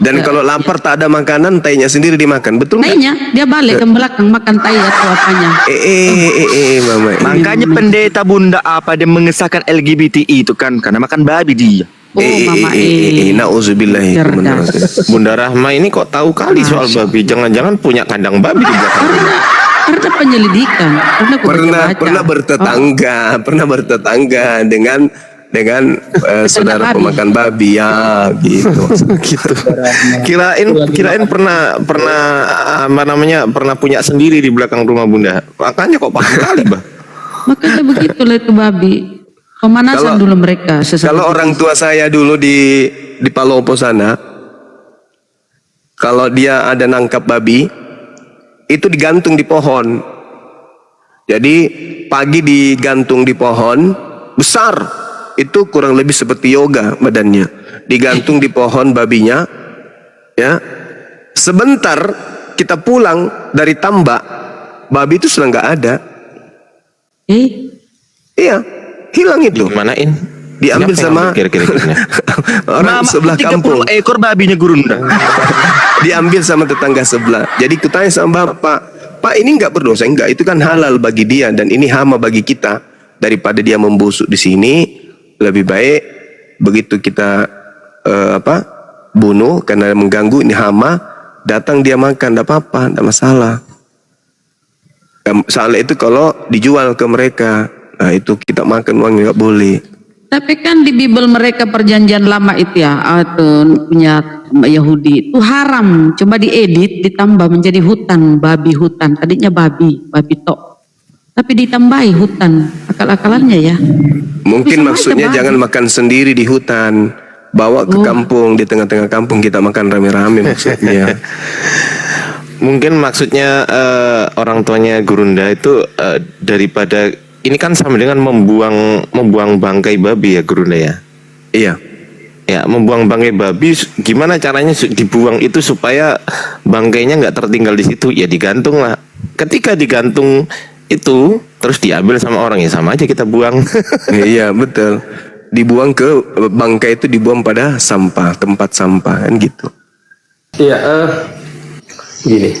Dan kalau lapar tak ada makanan, tainya sendiri dimakan, betul nggak? tainya dia balik ke belakang makan tai atau apanya. Mama. Makanya pendeta Bunda apa dia mengesahkan LGBTI itu kan karena makan babi dia. Mama Nauzubillahi. cerdas. Bunda Rahma ini kok tahu kali soal babi? Jangan-jangan punya kandang babi di belakang. Karena penyelidikan, karena aku Pernah baca-baca. pernah bertetangga dengan saudara pemakan babi ya gitu. Gitu. Kirain pernah apa namanya pernah punya sendiri di belakang rumah Bunda. Makanya kok paham kali, Bah. Makanya begitulah itu babi. Pemanasan dulu mereka. Kalau orang tua saya dulu di Palopo sana, kalau dia ada nangkap babi, itu digantung di pohon. Jadi pagi digantung di pohon besar, itu kurang lebih seperti yoga badannya. Digantung di pohon babinya, ya. Sebentar kita pulang dari tambak, babi itu sudah nggak ada. Iya, hilang itu. Gimanain? Diambil Siapa yang sama ambil kira-kira? orang sebelah 30 kampung. ekor babinya Gurunda. Diambil sama tetangga sebelah. Jadi kutanya sama bapak, Pak ini nggak berdosa, enggak, itu kan halal bagi dia dan ini hama bagi kita. Daripada dia membusuk di sini, lebih baik begitu kita bunuh karena mengganggu, ini hama, datang dia makan, tidak apa-apa, tidak masalah. Soalnya itu kalau dijual ke mereka, nah itu kita makan uangnya nggak boleh. Tapi kan di Bible mereka perjanjian lama itu ya, atau punya Yahudi itu haram, coba diedit ditambah menjadi hutan, babi hutan. Tadinya babi tok. Tapi ditambahi hutan, akal-akalannya ya. Mungkin Bisa maksudnya aja, jangan makan sendiri di hutan, bawa ke kampung, di tengah-tengah kampung kita makan rame-rame maksudnya. Mungkin maksudnya orang tuanya Gurunda itu daripada ini kan sama dengan membuang bangkai babi ya Gurunda ya. Iya. Ya, membuang bangkai babi gimana caranya dibuang itu supaya bangkainya nggak tertinggal di situ? Ya digantung lah. Ketika digantung itu terus diambil sama orang ya sama aja kita buang. Iya betul. Dibuang ke bangkai itu dibuang pada sampah, tempat sampah kan gitu. Iya, gini.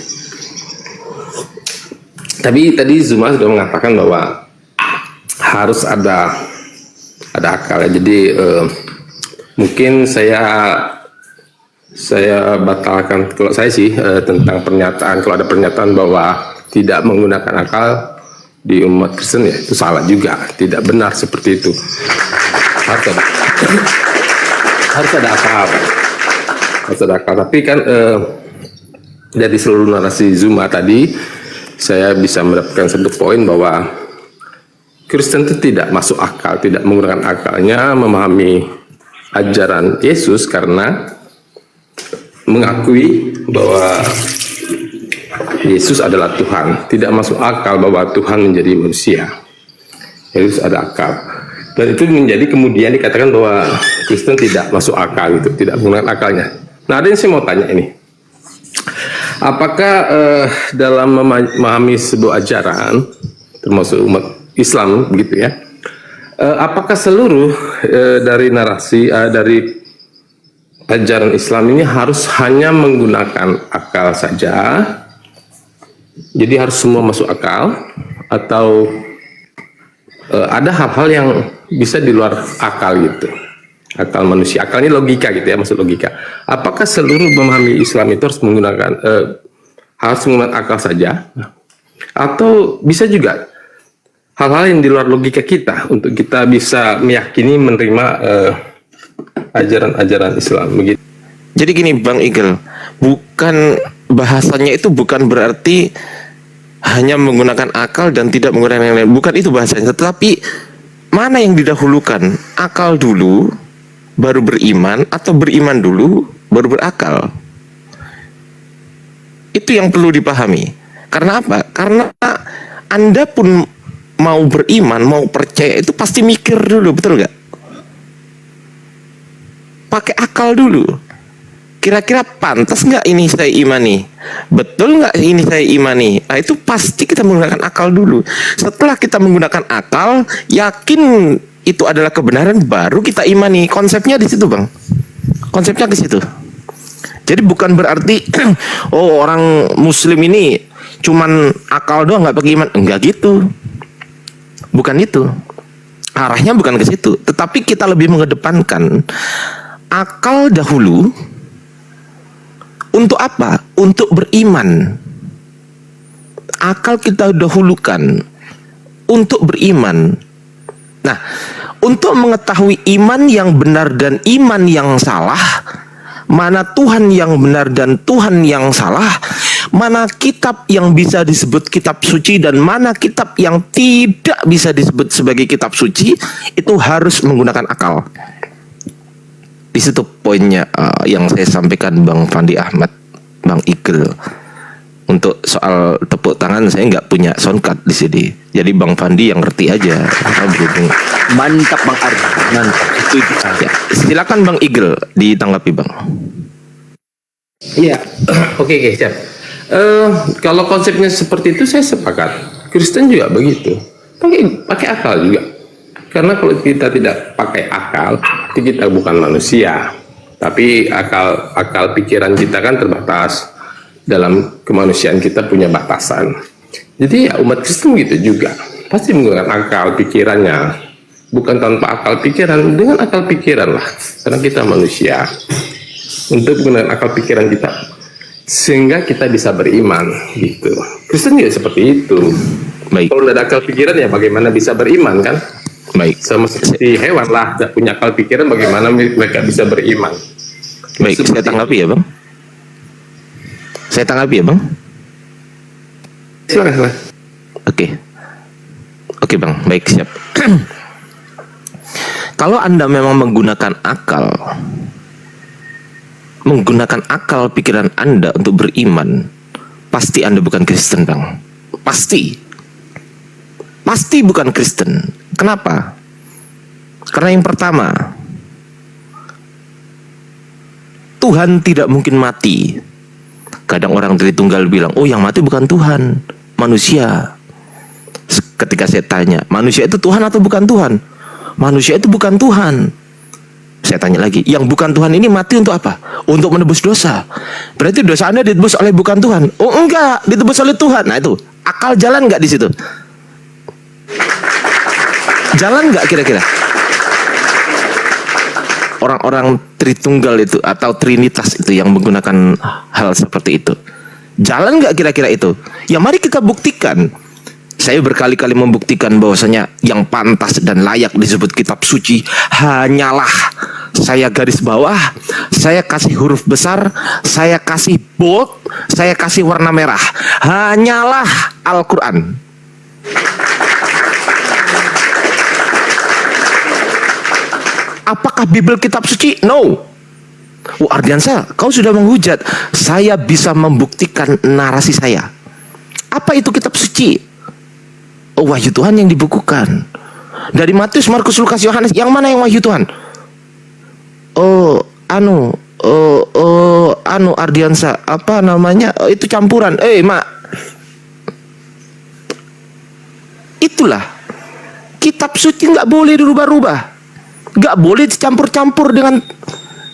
Tapi tadi Zuma sudah mengatakan bahwa harus ada akal ya. Jadi mungkin saya batalkan kalau saya sih tentang pernyataan, kalau ada pernyataan bahwa tidak menggunakan akal di umat Kristen ya itu salah juga, tidak benar seperti itu. Harus ada akal. Harus ada akal. Tapi kan dari seluruh narasi Zuma tadi saya bisa mendapatkan satu poin bahwa Kristen itu tidak masuk akal, tidak menggunakan akalnya memahami ajaran Yesus karena mengakui bahwa Yesus adalah Tuhan. Tidak masuk akal bahwa Tuhan menjadi manusia. Yesus ada akal. Dan itu menjadi kemudian dikatakan bahwa Kristen tidak masuk akal gitu, tidak menggunakan akalnya. Nah, ada yang saya mau tanya ini. Apakah dalam memahami sebuah ajaran, termasuk umat Islam begitu ya, apakah seluruh dari narasi dari ajaran Islam ini harus hanya menggunakan akal saja? Jadi harus semua masuk akal atau ada hal-hal yang bisa di luar akal gitu, akal manusia, akalnya logika gitu ya, maksud logika. Apakah seluruh memahami Islam itu harus menggunakan akal saja, atau bisa juga hal-hal yang di luar logika kita untuk kita bisa meyakini menerima ajaran-ajaran Islam begitu? Jadi gini Bang Igel, bukan bahasanya itu bukan berarti hanya menggunakan akal dan tidak menggunakan yang lain. Bukan itu bahasanya, tetapi mana yang didahulukan? Akal dulu baru beriman atau beriman dulu baru berakal? Itu yang perlu dipahami. Karena apa? Karena Anda pun mau beriman, mau percaya itu pasti mikir dulu, betul gak? Pakai akal dulu. kira-kira pantas nggak ini saya imani? Betul nggak ini saya imani? Nah, itu pasti kita menggunakan akal dulu. Setelah kita menggunakan akal, yakin itu adalah kebenaran, baru kita imani. Konsepnya di situ, Bang. Konsepnya ke situ. Jadi bukan berarti oh orang muslim ini cuman akal doang nggak pakai iman. Enggak gitu. Bukan itu. Arahnya bukan ke situ. Tetapi kita lebih mengedepankan akal dahulu. Untuk apa? Untuk beriman. Akal kita dahulukan untuk beriman. Nah, untuk mengetahui iman yang benar dan iman yang salah, mana Tuhan yang benar dan Tuhan yang salah, mana kitab yang bisa disebut kitab suci dan mana kitab yang tidak bisa disebut sebagai kitab suci, itu harus menggunakan akal. Di situ poinnya yang saya sampaikan Bang Fandi Ahmad, Bang Igel. Untuk soal tepuk tangan saya nggak punya soundcard di sini. Jadi Bang Fandi yang ngerti aja. Mantap Bang Ardi, mantap. Itu Ya, silakan Bang Igel ditanggapi Bang. Iya, oke, siap. Kalau konsepnya seperti itu saya sepakat. Kristen juga begitu. Pakai akal juga. Karena kalau kita tidak pakai akal, kita bukan manusia. Tapi akal pikiran kita kan terbatas. Dalam kemanusiaan kita punya batasan. Jadi ya umat Kristen gitu juga. Pasti menggunakan akal pikirannya. Bukan tanpa akal pikiran, dengan akal pikiran lah. Karena kita manusia. Untuk menggunakan akal pikiran kita. Sehingga kita bisa beriman gitu. Kristen juga seperti itu. Baik. Kalau tidak ada akal pikiran ya bagaimana bisa beriman kan? Baik. Sama seperti hewan lah, tidak punya akal pikiran bagaimana mereka bisa beriman. Baik, saya tanggapi ya Bang. Saya tanggapi ya Bang. Silakan. Oke Bang, baik, siap. Kalau Anda memang menggunakan akal pikiran Anda untuk beriman, pasti Anda bukan Kristen Bang. Pasti bukan Kristen. Kenapa? Karena yang pertama, Tuhan tidak mungkin mati. Kadang orang Tritunggal bilang, oh yang mati bukan Tuhan, manusia. Ketika saya tanya, manusia itu Tuhan atau bukan Tuhan? Manusia itu bukan Tuhan. Saya tanya lagi, yang bukan Tuhan ini mati untuk apa? Untuk menebus dosa. Berarti dosa Anda ditebus oleh bukan Tuhan? Oh enggak, ditebus oleh Tuhan. Nah itu, akal jalan nggak di situ? Jalan nggak kira-kira? Orang-orang Tritunggal itu atau Trinitas itu yang menggunakan hal seperti itu, jalan nggak kira-kira itu? Ya mari kita buktikan. Saya berkali-kali membuktikan bahwasanya yang pantas dan layak disebut kitab suci hanyalah, saya garis bawah, saya kasih huruf besar, saya kasih bold, saya kasih warna merah, hanyalah Al-Quran. Apakah Bible kitab suci? No. Ardiansa, kau sudah menghujat. Saya bisa membuktikan narasi saya. Apa itu kitab suci? Oh, wahyu Tuhan yang dibukukan. Dari Matius, Markus, Lukas, Yohanes, yang mana yang wahyu Tuhan? Ardiansa, apa namanya? Itu campuran. Mak. Itulah. Kitab suci nggak boleh dirubah-rubah. Gak boleh dicampur-campur dengan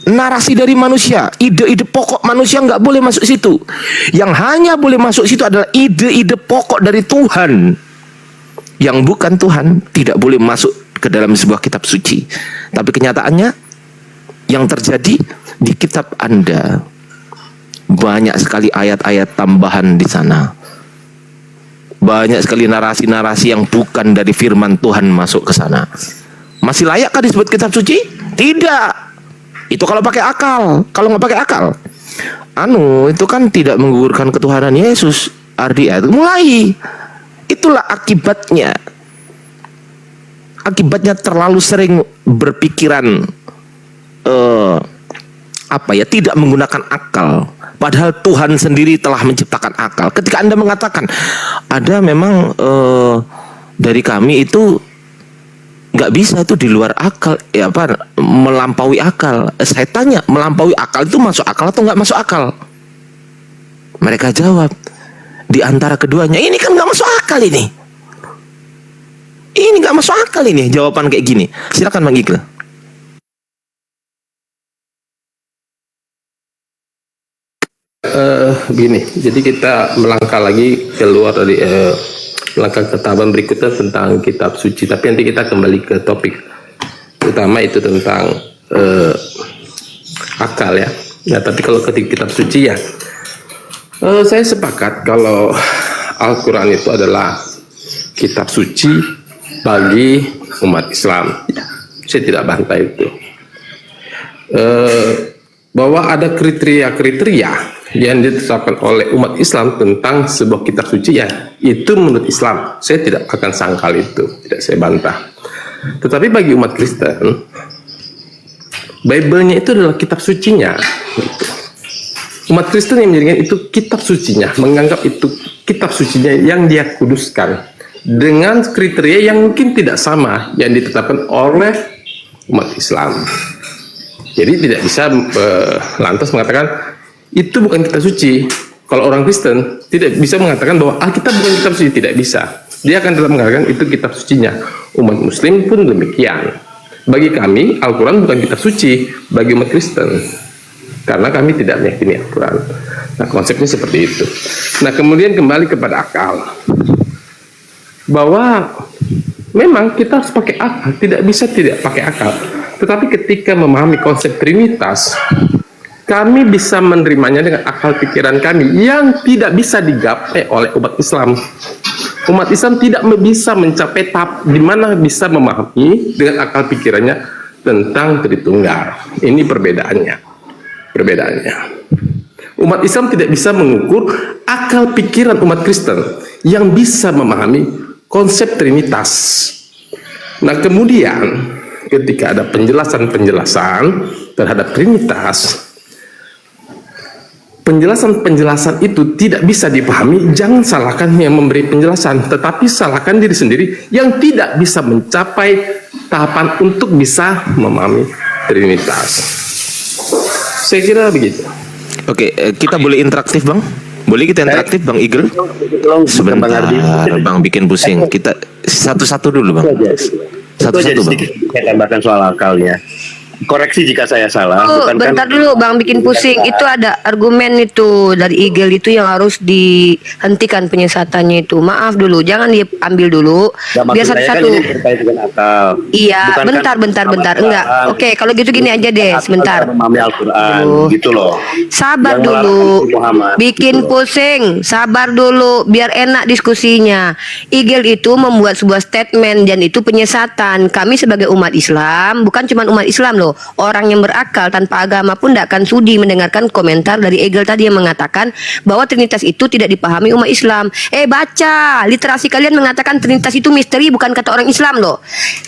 narasi dari manusia. Ide-ide pokok manusia gak boleh masuk situ. Yang hanya boleh masuk situ adalah ide-ide pokok dari Tuhan. Yang bukan Tuhan tidak boleh masuk ke dalam sebuah kitab suci. Tapi kenyataannya yang terjadi di kitab Anda, banyak sekali ayat-ayat tambahan di sana. Banyak sekali narasi-narasi yang bukan dari firman Tuhan masuk ke sana. Masih layakkah disebut kitab suci? Tidak. Itu kalau pakai akal. Kalau nggak pakai akal, itu kan tidak menggugurkan ketuhanan Yesus. Ardi itu mulai. Itulah akibatnya. Akibatnya terlalu sering berpikiran tidak menggunakan akal. Padahal Tuhan sendiri telah menciptakan akal. Ketika Anda mengatakan ada memang dari kami itu nggak bisa, itu di luar akal, ya apa, melampaui akal. Saya tanya, melampaui akal itu masuk akal atau nggak masuk akal? Mereka jawab, di antara keduanya. Ini kan nggak masuk akal ini. Ini nggak masuk akal ini, jawaban kayak gini. Silakan Bang Igel. Begini, jadi kita melangkah lagi keluar dari melangkah ke tahapan berikutnya tentang kitab suci. Tapi nanti kita kembali ke topik utama, itu tentang akal ya. Nah, tapi kalau ketika kitab suci ya, saya sepakat kalau Al-Quran itu adalah kitab suci bagi umat Islam. Saya tidak bantah itu. Bahwa ada kriteria-kriteria yang ditetapkan oleh umat Islam tentang sebuah kitab suci, ya itu menurut Islam. Saya tidak akan sangkal itu, tidak saya bantah. Tetapi bagi umat Kristen, Bible-nya itu adalah kitab sucinya. Umat Kristen yang menjadikan itu kitab sucinya, menganggap itu kitab sucinya yang dia kuduskan, dengan kriteria yang mungkin tidak sama yang ditetapkan oleh umat Islam. Jadi tidak bisa lantas mengatakan itu bukan kitab suci. Kalau orang Kristen tidak bisa mengatakan bahwa Alkitab bukan kitab suci, tidak bisa. Dia akan tetap mengatakan itu kitab sucinya. Umat Muslim pun demikian. Bagi kami Al-Quran bukan kitab suci bagi umat Kristen, karena kami tidak meyakini Al-Quran. Nah, konsepnya seperti itu. Nah, kemudian kembali kepada akal, bahwa memang kita harus pakai akal, tidak bisa tidak pakai akal. Tetapi ketika memahami konsep Trinitas, kami bisa menerimanya dengan akal pikiran kami yang tidak bisa digapai oleh umat Islam. Umat Islam tidak bisa mencapai tahap di mana bisa memahami dengan akal pikirannya tentang Tritunggal. Ini perbedaannya. Umat Islam tidak bisa mengukur akal pikiran umat Kristen yang bisa memahami konsep Trinitas. Nah, kemudian ketika ada penjelasan-penjelasan terhadap Trinitas, penjelasan-penjelasan itu tidak bisa dipahami, jangan salahkan yang memberi penjelasan, tetapi salahkan diri sendiri yang tidak bisa mencapai tahapan untuk bisa memahami Trinitas. Saya kira begitu. Oke, kita boleh interaktif Bang? Boleh kita interaktif Bang Igel? Sebentar, Bang bikin pusing. Kita satu-satu dulu Bang. Satu-satu Bang. Saya tambahkan soal akalnya. Koreksi jika saya salah. Bentar dulu Bang, bikin pusing. Itu ada argumen itu dari Igel itu yang harus dihentikan penyesatannya itu. Maaf dulu, jangan diambil dulu. Biar satu-satu. Kan terkait dengan akal. Iya, Bukan bentar. Enggak. Oke, kalau gitu gini aja deh, sebentar. Memahami Al-Quran, gitu loh. Sabar Yang dulu, melarang Muhammad, bikin gitu loh. pusing. Sabar dulu, biar enak diskusinya. Igel itu membuat sebuah statement dan itu penyesatan. Kami sebagai umat Islam, bukan cuma umat Islam loh, orang yang berakal tanpa agama pun tidak akan sudi mendengarkan komentar dari Igel tadi yang mengatakan bahwa Trinitas itu tidak dipahami umat Islam. Baca, literasi kalian mengatakan Trinitas itu misteri, bukan kata orang Islam loh.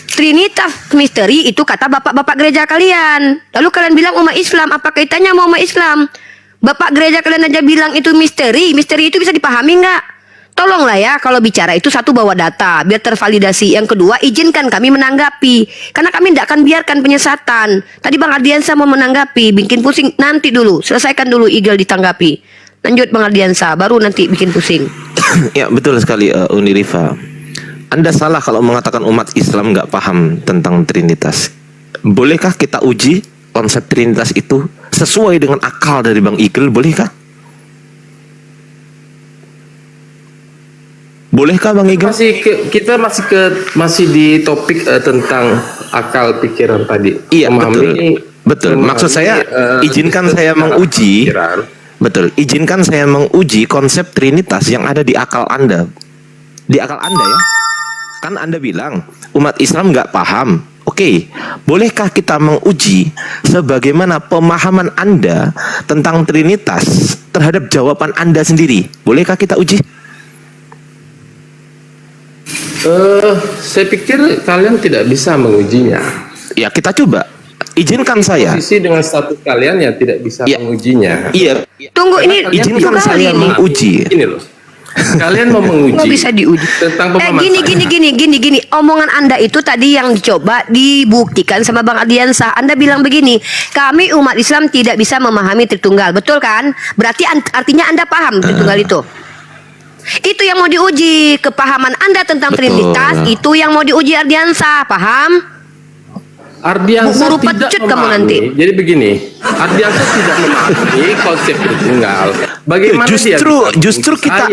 Trinitas misteri itu kata bapak-bapak gereja kalian. Lalu kalian bilang umat Islam, apa kaitannya sama umat Islam? Bapak gereja kalian aja bilang itu misteri. Misteri itu bisa dipahami nggak? Tolonglah ya, kalau bicara itu satu, bawa data biar tervalidasi. Yang kedua, izinkan kami menanggapi, karena kami tidak akan biarkan penyesatan. Tadi Bang Ardiansa mau menanggapi, bikin pusing. Nanti dulu, selesaikan dulu Igel ditanggapi. Lanjut Bang Ardiansa, baru nanti bikin pusing. Ya betul sekali Uni Rifa. Anda salah kalau mengatakan umat Islam nggak paham tentang Trinitas. Bolehkah kita uji konsep Trinitas itu sesuai dengan akal dari Bang Igel? Bolehkah? Bolehkah Bang Igel? Kita masih di topik tentang akal pikiran tadi. Iya, betul. Maksud saya izinkan saya menguji. Betul. Izinkan saya menguji konsep Trinitas yang ada di akal Anda. Di akal Anda ya. Kan Anda bilang umat Islam nggak paham. Oke, bolehkah kita menguji sebagaimana pemahaman Anda tentang Trinitas terhadap jawaban Anda sendiri? Bolehkah kita uji? Saya pikir kalian tidak bisa mengujinya. Ya, kita coba. Izinkan saya. Posisi dengan status kalian yang tidak bisa mengujinya. Iya. Tunggu, ini Izinkan saya menguji. Ini loh. Kalian mau menguji Nggak bisa diuji. tentang pemahaman Gini. Omongan Anda itu tadi yang dicoba dibuktikan sama Bang Ardiansah. Anda bilang begini, kami umat Islam tidak bisa memahami Tritunggal. Betul kan? Berarti artinya Anda paham Tritunggal itu. Itu yang mau diuji. Kepahaman Anda tentang Betul. Trinitas, itu yang mau diuji Ardiansah. Paham? Ardiansah Buru tidak pecut kamu memahami. nanti. Jadi begini, Ardiansah tidak memahami konsep Tritunggal. Bagaimana Justru kita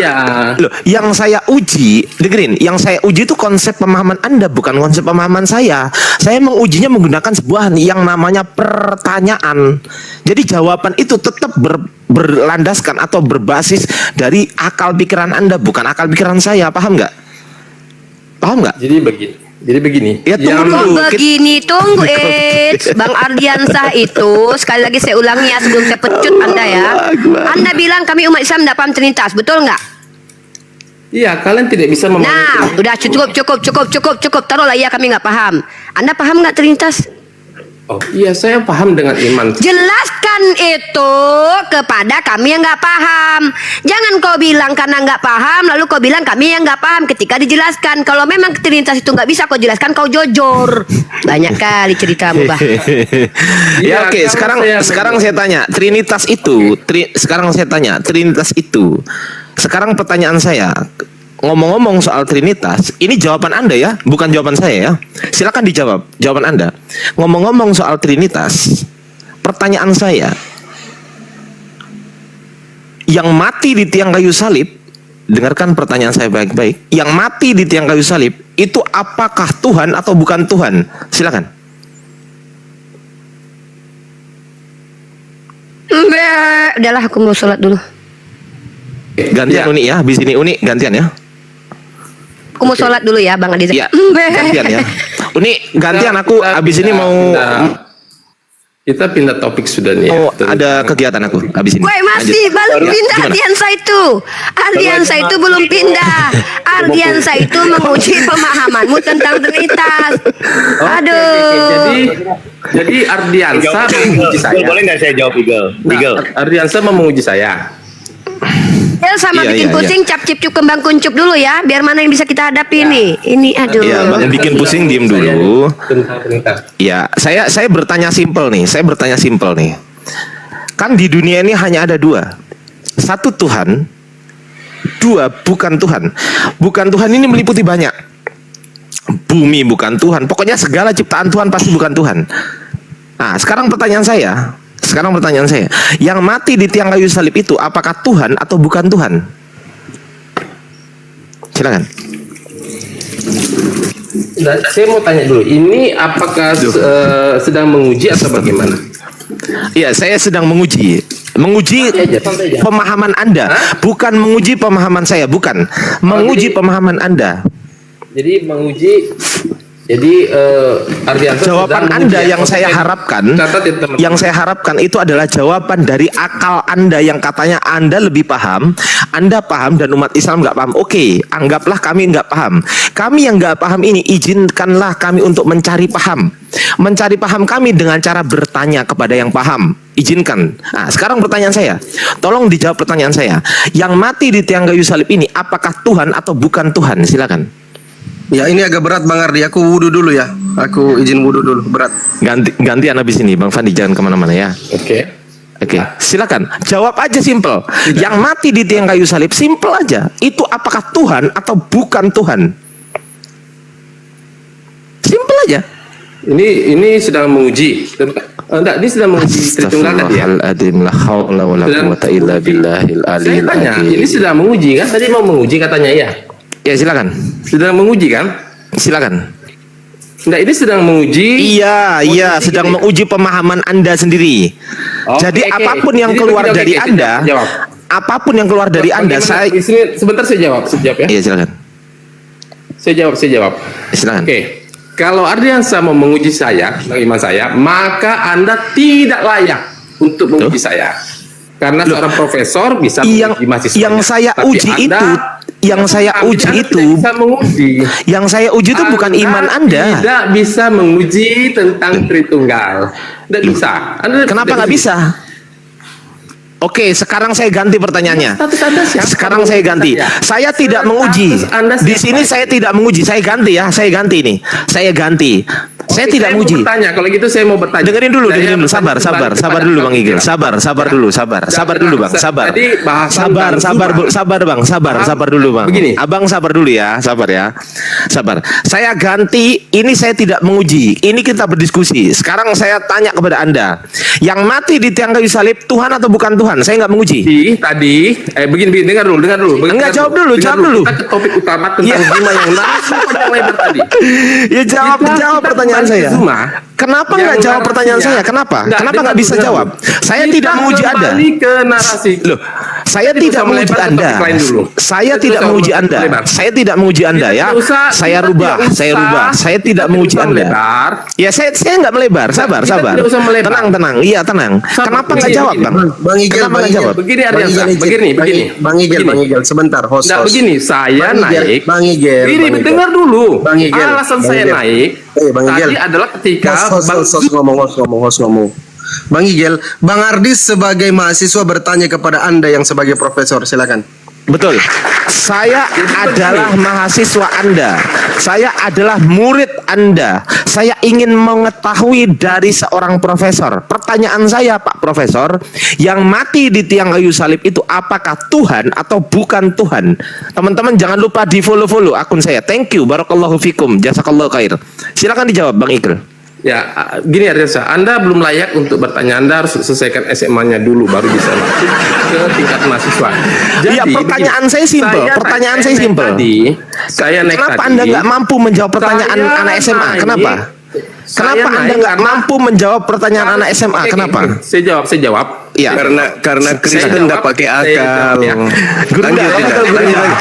loh, yang saya uji, dengerin, yang saya uji itu konsep pemahaman Anda, bukan konsep pemahaman saya. Saya mengujinya menggunakan sebuah yang namanya pertanyaan. Jadi jawaban itu tetap berlandaskan atau berbasis dari akal pikiran Anda, bukan akal pikiran saya. Paham nggak? Paham nggak? Jadi begini. Ya tunggu dulu. Tunggu Bang Ardiansah itu, sekali lagi saya ulangi ya sebelum saya pecut Anda ya. Anda bilang kami umat Islam tidak paham Trinitas, betul nggak? Iya, kalian tidak bisa memahami. Nah, udah cukup. Taruhlah ya kami nggak paham. Anda paham nggak Trinitas? Oh iya, saya paham dengan iman. Jelaskan itu kepada kami yang nggak paham. Jangan kau bilang karena nggak paham, lalu kau bilang kami yang nggak paham ketika dijelaskan. Kalau memang Trinitas itu nggak bisa kau jelaskan, kau jujur. Banyak kali ceritamu, Bah. Ya oke, sekarang saya tanya, Trinitas itu, Trinitas itu. Sekarang pertanyaan saya, ngomong-ngomong soal Trinitas, ini jawaban Anda ya, bukan jawaban saya ya. Silakan dijawab, jawaban Anda. Ngomong-ngomong soal Trinitas, pertanyaan saya, yang mati di tiang kayu salib, dengarkan pertanyaan saya baik-baik. Yang mati di tiang kayu salib itu apakah Tuhan atau bukan Tuhan? Silakan. Udahlah, aku mau sholat dulu. Gantian Uni ya, habis ini Uni gantian ya. Aku mau sholat dulu ya, Bang Adi. Iya, gantian ya. Uni gantian, aku habis ini mau Kita pindah topik sudah nih. ada kegiatan aku habis ini. Gue masih belum pindah Ardiansah itu. Ardiansah itu belum pindah. Ardiansah itu menguji pemahamanmu tentang Trinitas. Aduh. Jadi Ardiansah menguji saya. Boleh nggak saya jawab, Eagle? Ardiansah mau menguji saya. Sama bikin pusing, cap-cip kembang kuncup dulu ya, biar mana yang bisa kita hadapi nih. Ini aduh. Iya, Bang bikin pusing diem dulu. Tentang Trinitas. Ya, saya bertanya simpel nih. Kan di dunia ini hanya ada dua. Satu Tuhan, dua bukan Tuhan. Bukan Tuhan ini meliputi banyak. Bumi bukan Tuhan. Pokoknya segala ciptaan Tuhan pasti bukan Tuhan. Nah, sekarang pertanyaan saya, yang mati di tiang kayu salib itu apakah Tuhan atau bukan Tuhan? Silakan. Nah, saya mau tanya dulu, ini apakah sedang menguji atau bagaimana? Iya, saya sedang menguji pemahaman Anda, bukan menguji pemahaman saya, bukan. Menguji pemahaman Anda. Jadi menguji. Jadi Ardiansah jawaban Anda yang saya harapkan, itu adalah jawaban dari akal Anda yang katanya Anda lebih paham, Anda paham dan umat Islam nggak paham. Oke, anggaplah kami nggak paham. Kami yang nggak paham ini, izinkanlah kami untuk mencari paham. Mencari paham kami dengan cara bertanya kepada yang paham. Izinkan. Nah, sekarang pertanyaan saya, tolong dijawab pertanyaan saya. Yang mati di tiang kayu salib ini apakah Tuhan atau bukan Tuhan? Silakan. Ya ini agak berat Bang Ardi, aku wudhu dulu ya. Aku izin wudhu dulu, berat. Gantian habis ini, Bang Fandi jangan kemana-mana ya. Oke. Silakan jawab aja simple. Yang mati di tiang kayu salib simple aja. Itu apakah Tuhan atau bukan Tuhan? Simple aja. Ini sedang menguji. Enggak, ini sedang menguji Tritunggal tadi ya. Saya tanya, ini sedang menguji kan? Tadi mau menguji katanya ya. Ya silakan. Sedang menguji kan? Silakan. Enggak, ini sedang menguji. Iya, sedang menguji pemahaman Anda sendiri. Jadi apapun yang keluar dari Anda, apapun yang keluar dari Anda, saya sebentar saya jawab ya. Iya, silakan. Saya jawab. Silakan. Oke. Kalau Ardiansah mau menguji saya, iman saya, maka Anda tidak layak untuk menguji saya. Karena seorang profesor bisa menguji mahasiswa. Yang saya uji itu bukan iman Anda. Tidak bisa menguji tentang Tritunggal. Tidak bisa. Kenapa nggak bisa? Oke, sekarang saya ganti pertanyaannya. Status Anda siapa? Sekarang saya ganti. Saya tidak menguji. Status Anda Di siapa? sini saya tidak menguji. Saya ganti ya. Saya ganti nih. Saya ganti. Saya tidak mau menguji. bertanya. Kalau gitu saya mau bertanya. Dengerin dulu, Saya dengerin dulu. bertanya Sabar kembali dulu kepada Bang Igel. Bang Sabar dulu, sabar dulu Bang. Sabar. Jadi bahasan Sabar Bang Zuma. sabar dulu Bang. Begini. Abang sabar dulu ya, sabar ya. Sabar. Saya ganti, ini saya tidak menguji. Ini kita berdiskusi. Sekarang saya tanya kepada Anda. Yang mati di tiang kayu salib Tuhan atau bukan Tuhan? Saya nggak menguji. Tadi begini dengar dulu. Enggak, jawab dulu. Kita ke topik utama tentang Zuma yang langsung panjang lebar tadi. Ya jawab Kita pertanyaan kembali ke saya. Zuma. Kenapa Yang nggak jawab narasinya- pertanyaan saya? Kenapa? Kenapa dengar nggak bisa dulu. jawab? Saya Kita tidak menguji Anda. kembali ke narasi. Loh, saya Tidak tidak usah menguji melebar ke Anda. topik lain dulu. Saya Tidak tidak usah menguji Anda. melebar. Saya tidak menguji Anda ya. Tidak usah- Saya kita rubah. tidak Saya usah- rubah. Saya kita tidak menguji usah Anda. melebar. Ya saya nggak melebar. Sabar. Kita tidak usah melebar. Tenang. Iya tenang. Kenapa nggak begini, jawab begini. Bang? Bang Igel, Kenapa nggak jawab? Begini Aryansa, begini. Bang Igel, sebentar, host. Nggak begini, saya naik. Bang Igel. Ini Bang Igel. dengar dulu. Bang Igel, Alasan Bang saya Igel. naik Bang Igel. tadi adalah ketika Host ngomong. Bang Igel, Bang Ardis sebagai mahasiswa bertanya kepada Anda yang sebagai profesor, silakan. Betul. Saya adalah mahasiswa Anda. Saya adalah murid Anda. Saya ingin mengetahui dari seorang profesor. Pertanyaan saya, Pak Profesor, yang mati di tiang kayu salib itu apakah Tuhan atau bukan Tuhan? Teman-teman jangan lupa di follow akun saya. Thank you, barakallahu fikum, jazakallahu khair. Silakan dijawab, Bang Igel. Ya, gini Aryansa, Anda belum layak untuk bertanya. Anda harus selesaikan SMA-nya dulu, baru bisa masuk ke tingkat mahasiswa. Ya, pertanyaan saya simpel. Pertanyaan saya simpel. Saya naik Kenapa tadi. Anda nggak mampu menjawab pertanyaan Saya anak SMA? naik. Kenapa? Kenapa Saya Anda naik nggak karena- mampu menjawab pertanyaan anak SMA? Oke, Kenapa? Saya jawab. Iya. Karena Kristen nggak pakai akal. ya. Lanjut.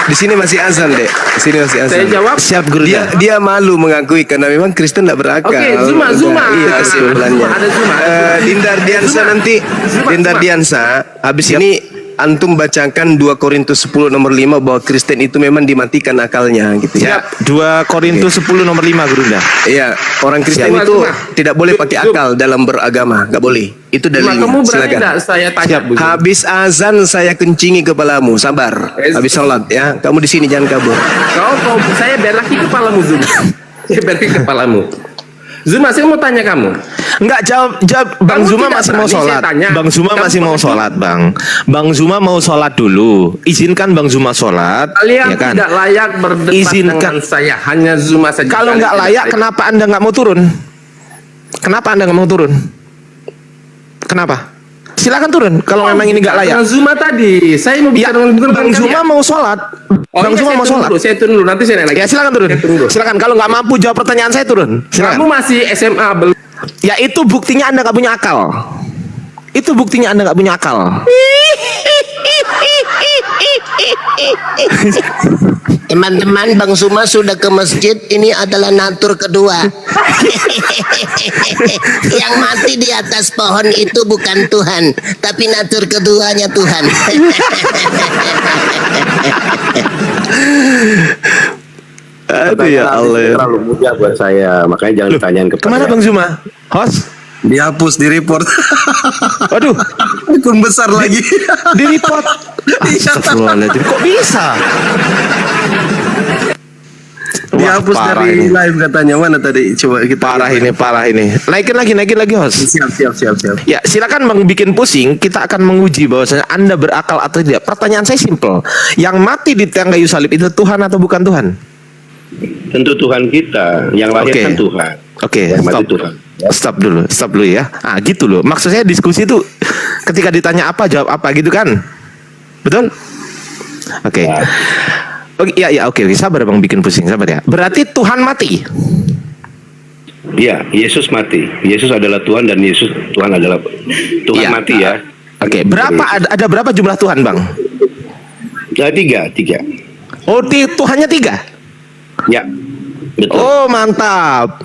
Di sini masih azan, Dek. Di sini masih azan. Saya jawab. Siap Guru. Dia malu mengakui karena memang Kristen tidak berakal. Oke, Zuma. Iya, kesimpulannya. Ada Zuma. Dindar Diansa nanti. Dindar Diansa. Habis ini antum bacakan 2 Korintus 10 nomor 5 bahwa Kristen itu memang dimatikan akalnya gitu ya. 2 Korintus 10 nomor 5 Gurunda. Iya, orang Kristen Zuma, itu Zuma. tidak boleh pakai akal dalam beragama, nggak boleh. Itu Zuma, dalilnya. kamu berani Silakan. nggak saya tanya begini? Habis azan saya kencingi kepalamu, sabar. Habis sholat ya, kamu di sini jangan kabur. Kau saya belaki kepalamu Zuma. Saya belaki kepalamu. Zuma, saya mau tanya kamu. Enggak jawab. Bang Kamu Zuma tidak masih mau berani, sholat. saya tanya. Bang Zuma Kamu masih mau pakai- sholat, Bang. Bang Zuma mau sholat dulu. Izinkan Bang Zuma sholat. Kalian ya kan? tidak layak berdebat Izinkan. dengan saya. Hanya Zuma saja. Kalau Kalian nggak tidak layak, kenapa Anda nggak mau turun? Kenapa Anda nggak mau turun? Kenapa? Silakan turun. Kalau memang ini nggak layak. Dengan Zuma tadi, saya mau Ya, bicara dengan Bang Zuma mau sholat. Bang iya, Zuma saya mau turun sholat. dulu, saya turun dulu. Nanti saya naik lagi. Ya silakan turun. Saya turun dulu. Silakan. Kalau nggak mampu jawab pertanyaan saya turun. Kamu Silakan. masih SMA belum? Ya itu buktinya Anda nggak punya akal. Itu buktinya Anda nggak punya akal. Teman-teman, Bang Zuma sudah ke masjid. Ini adalah natur kedua. Yang mati di atas pohon itu bukan Tuhan, tapi natur keduanya Tuhan. Aduh ya Allah. Terlalu mudah buat saya, makanya jangan ditanyain kepada Kemana Bang Zuma? Host? Dihapus, di report. Waduh, Akun besar lagi. di report. Astagfirullahaladzim. Kok bisa? Dihapus Wah, parah dari ini. live katanya. Mana tadi? Coba kita Parah ini. Naikin lagi host. Siap. Ya, silakan Bang bikin pusing. Kita akan menguji bahwasanya Anda berakal atau tidak. Pertanyaan saya simpel. Yang mati di tiang kayu salib itu Tuhan atau bukan Tuhan? tentu Tuhan kita, yang lahir Oke. kan Tuhan. Oke, Yang mati stop. Tuhan. Stop dulu ya. Ah, gitu loh. Maksud saya diskusi itu ketika ditanya apa jawab apa gitu kan? Betul? Oke. Ya. Oke, oke. Sabar Bang bikin pusing, sabar ya. Berarti Tuhan mati. Iya, Yesus mati. Yesus adalah Tuhan dan Tuhan adalah Tuhan Iya. mati ya. Oke, ada berapa jumlah Tuhan, Bang? Ya, tiga. Oh, Tuhannya 3. Ya, betul. Oh, mantap.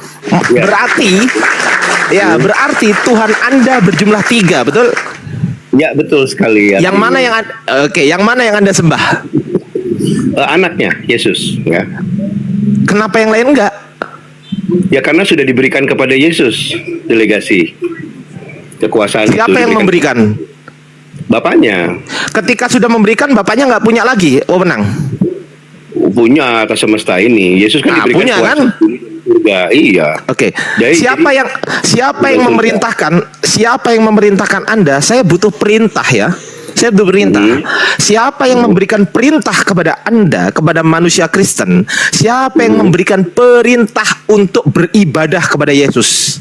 Ya. Berarti Tuhan Anda berjumlah 3, betul? Ya, betul sekali. Yang mana yang Anda sembah? Anaknya Yesus, ya. Kenapa yang lain enggak? Ya karena sudah diberikan kepada Yesus delegasi kekuasaan itu Siapa yang diberikan. memberikan? Bapaknya. Ketika sudah memberikan, Bapaknya nggak punya lagi wewenang. Punya atas semesta ini. Yesus kan diberikan punya kuasa kan? surga. Iya. Oke. Jadi- Siapa yang memerintahkan Anda? Saya butuh perintah ya. Saya butuh perintah. Siapa yang memberikan perintah kepada Anda, kepada manusia Kristen? Siapa yang memberikan perintah untuk beribadah kepada Yesus?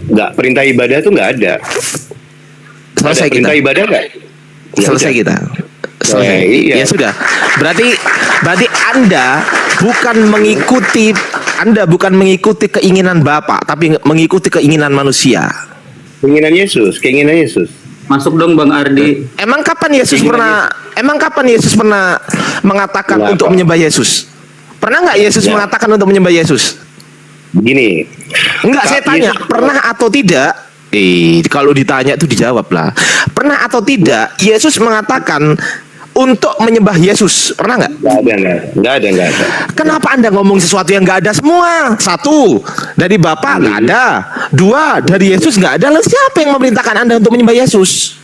Nggak, perintah ibadah itu nggak ada. Selesai Ada perintah kita. ibadah nggak? Ya Selesai udah. kita. Selesai. Iya. Ya sudah. Berarti Anda bukan mengikuti keinginan Bapak, tapi mengikuti keinginan manusia. Keinginan Yesus. Masuk dong Bang Ardi. Emang kapan Yesus pernah mengatakan Kenapa? untuk menyembah Yesus? Pernah nggak Yesus Ya. mengatakan untuk menyembah Yesus? Begini. Enggak, saya tanya, Yesus- pernah atau tidak? Kalau ditanya itu dijawab lah. Pernah atau tidak Yesus mengatakan untuk menyembah Yesus? Pernah nggak? Nggak ada. Kenapa Anda ngomong sesuatu yang nggak ada semua? Satu, dari Bapak nggak ada. Dua, dari Yesus nggak ada. Lalu siapa yang memerintahkan Anda untuk menyembah Yesus?